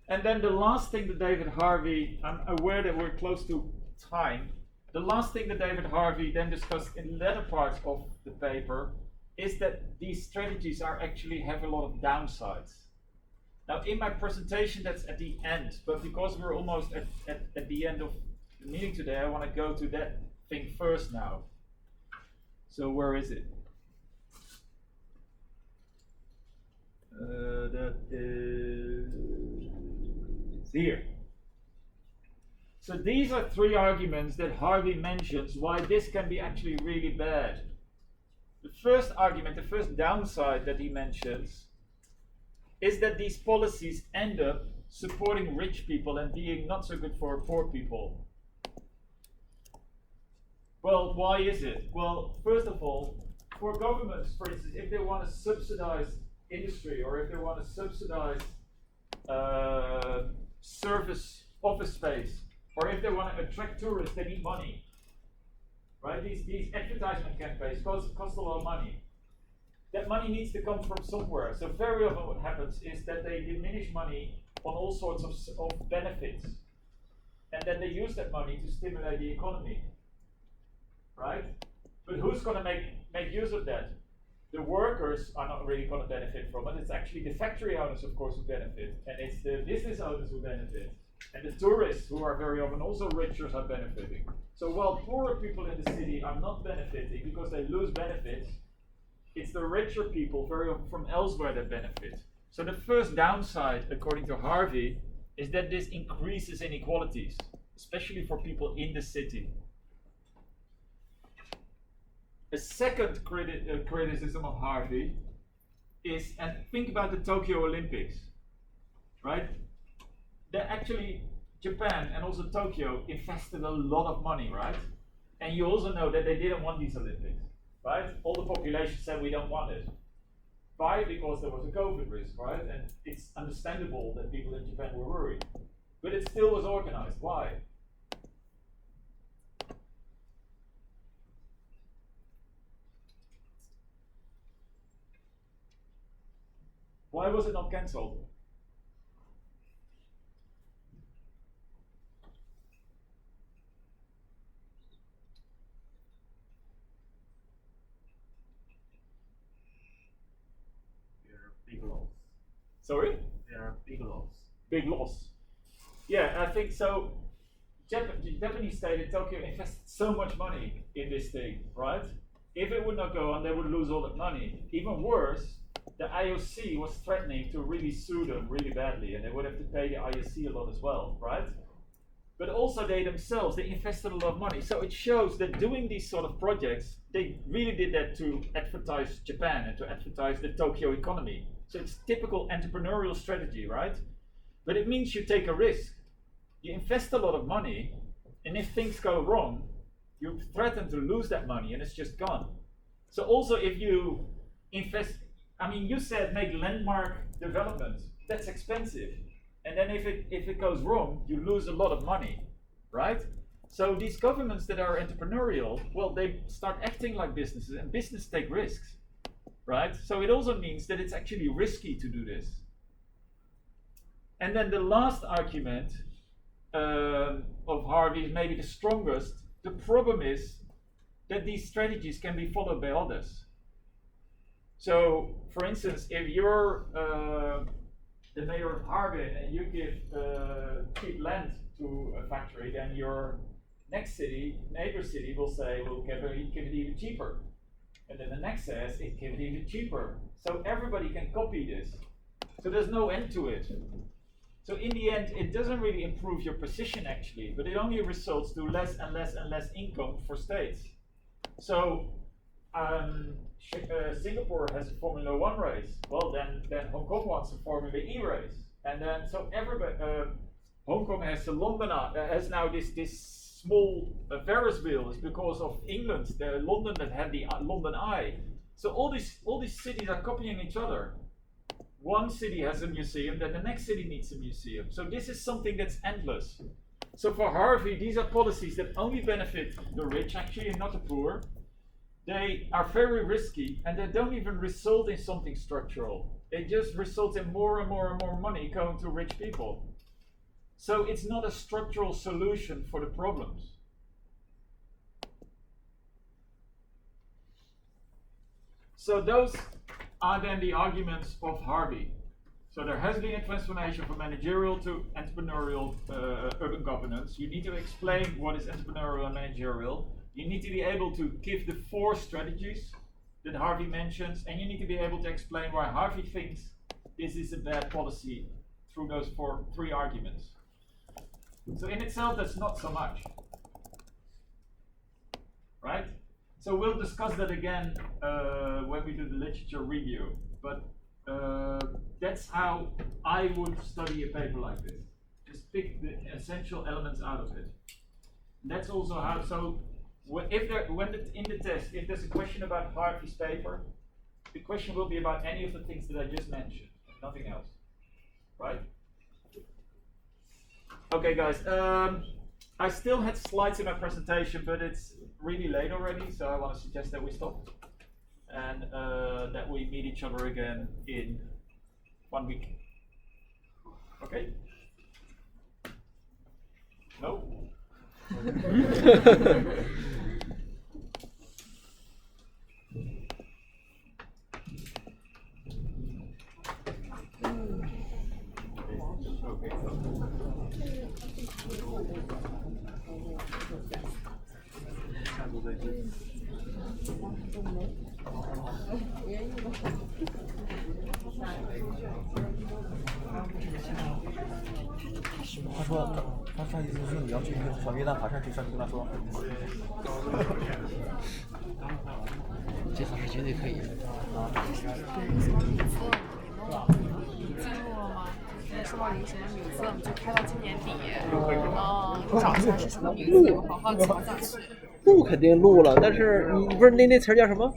And then the last thing that David Harvey, I'm aware that we're close to time. The last thing that David Harvey then discussed in the latter parts of the paper is that these strategies actually have a lot of downsides. Now in my presentation that's at the end, but because we're almost at the end of the meeting today, I want to go to that thing first now. So where is it? That is here. So these are 3 arguments that Harvey mentions why this can be actually really bad. The first argument, the first downside that he mentions is that these policies end up supporting rich people and being not so good for poor people. Well, why is it? Well, first of all, for governments, for instance, if they want to subsidize industry or if they want to subsidize service office space, or if they want to attract tourists, they need money. Right? These advertisement campaigns cost a lot of money. That money needs to come from somewhere. So very often what happens is that they diminish money on all sorts of benefits. And then they use that money to stimulate the economy. Right? But who's going to make use of that? The workers are not really going to benefit from it. It's actually the factory owners, of course, who benefit, and it's the business owners who benefit, and the tourists, who are very often also richer, are benefiting. So while poorer people in the city are not benefiting because they lose benefits, it's the richer people, very often from elsewhere, that benefit. So the first downside, according to Harvey, is that this increases inequalities, especially for people in the city. A second criticism of Harvey is, and think about the Tokyo Olympics, right? That actually Japan and also Tokyo invested a lot of money, right? And you also know that they didn't want these Olympics, right? All the population said we don't want it. Why? Because there was a COVID risk, right? And it's understandable that people in Japan were worried. But it still was organized. Why? Why was it not cancelled? There are big loss. Sorry? There are big loss. Big loss. Yeah, I think so. The Japanese state in Tokyo invested so much money in this thing, right? If it would not go on, they would lose all that money. Even worse, the IOC was threatening to really sue them really badly, and they would have to pay the IOC a lot as well, right? But also they themselves, they invested a lot of money. So it shows that doing these sort of projects, they really did that to advertise Japan and to advertise the Tokyo economy. So it's typical entrepreneurial strategy, right? But it means you take a risk. You invest a lot of money, and if things go wrong, you threaten to lose that money, and it's just gone. So also if you invest, I mean, you said make landmark development. That's expensive. And then if it goes wrong, you lose a lot of money, right? So these governments that are entrepreneurial, well, they start acting like businesses, and business take risks, right? So it also means that it's actually risky to do this. And then the last argument of Harvey is maybe the strongest. The problem is that these strategies can be followed by others. So, for instance, if you're the mayor of Harbin and you give cheap land to a factory, then your next city, neighbor city, will say, well, give it even cheaper. And then the next says, it give it even cheaper. So everybody can copy this. So there's no end to it. So in the end, it doesn't really improve your position actually, but it only results to less and less and less income for states. So Singapore has a Formula 1 race. Well, then Hong Kong wants a Formula E race, and then so everybody. Hong Kong has a has now this small Ferris wheel. It's because of England, the London that had the London Eye. So all these cities are copying each other. One city has a museum, then the next city needs a museum. So this is something that's endless. So for Harvey, these are policies that only benefit the rich actually and not the poor. They are very risky, and they don't even result in something structural. They just result in more and more and more money going to rich people. So it's not a structural solution for the problems. So those are then the arguments of Harvey. So there has been a transformation from managerial to entrepreneurial urban governance. You need to explain what is entrepreneurial and managerial. You need to be able to give the 4 strategies that Harvey mentions, and you need to be able to explain why Harvey thinks this is a bad policy through those 3 arguments. So in itself, that's not so much, right? So we'll discuss that again when we do the literature review, but that's how I would study a paper like this. Just pick the essential elements out of it. That's also how, so in the test, if there's a question about Harvey's paper, the question will be about any of the things that I just mentioned, nothing else, right? Okay guys, I still had slides in my presentation, but it's really late already, so I want to suggest that we stop and that we meet each other again in 1 week. Okay? No? 再见。他说他意思是你要去小约旦爬山，去上去跟他说。这次是绝对可以的。说到临时的名字，我们就开到今年底。找一下是什么名字，我好好奇，我想去。录肯定录了，但是你不是那词儿叫什么？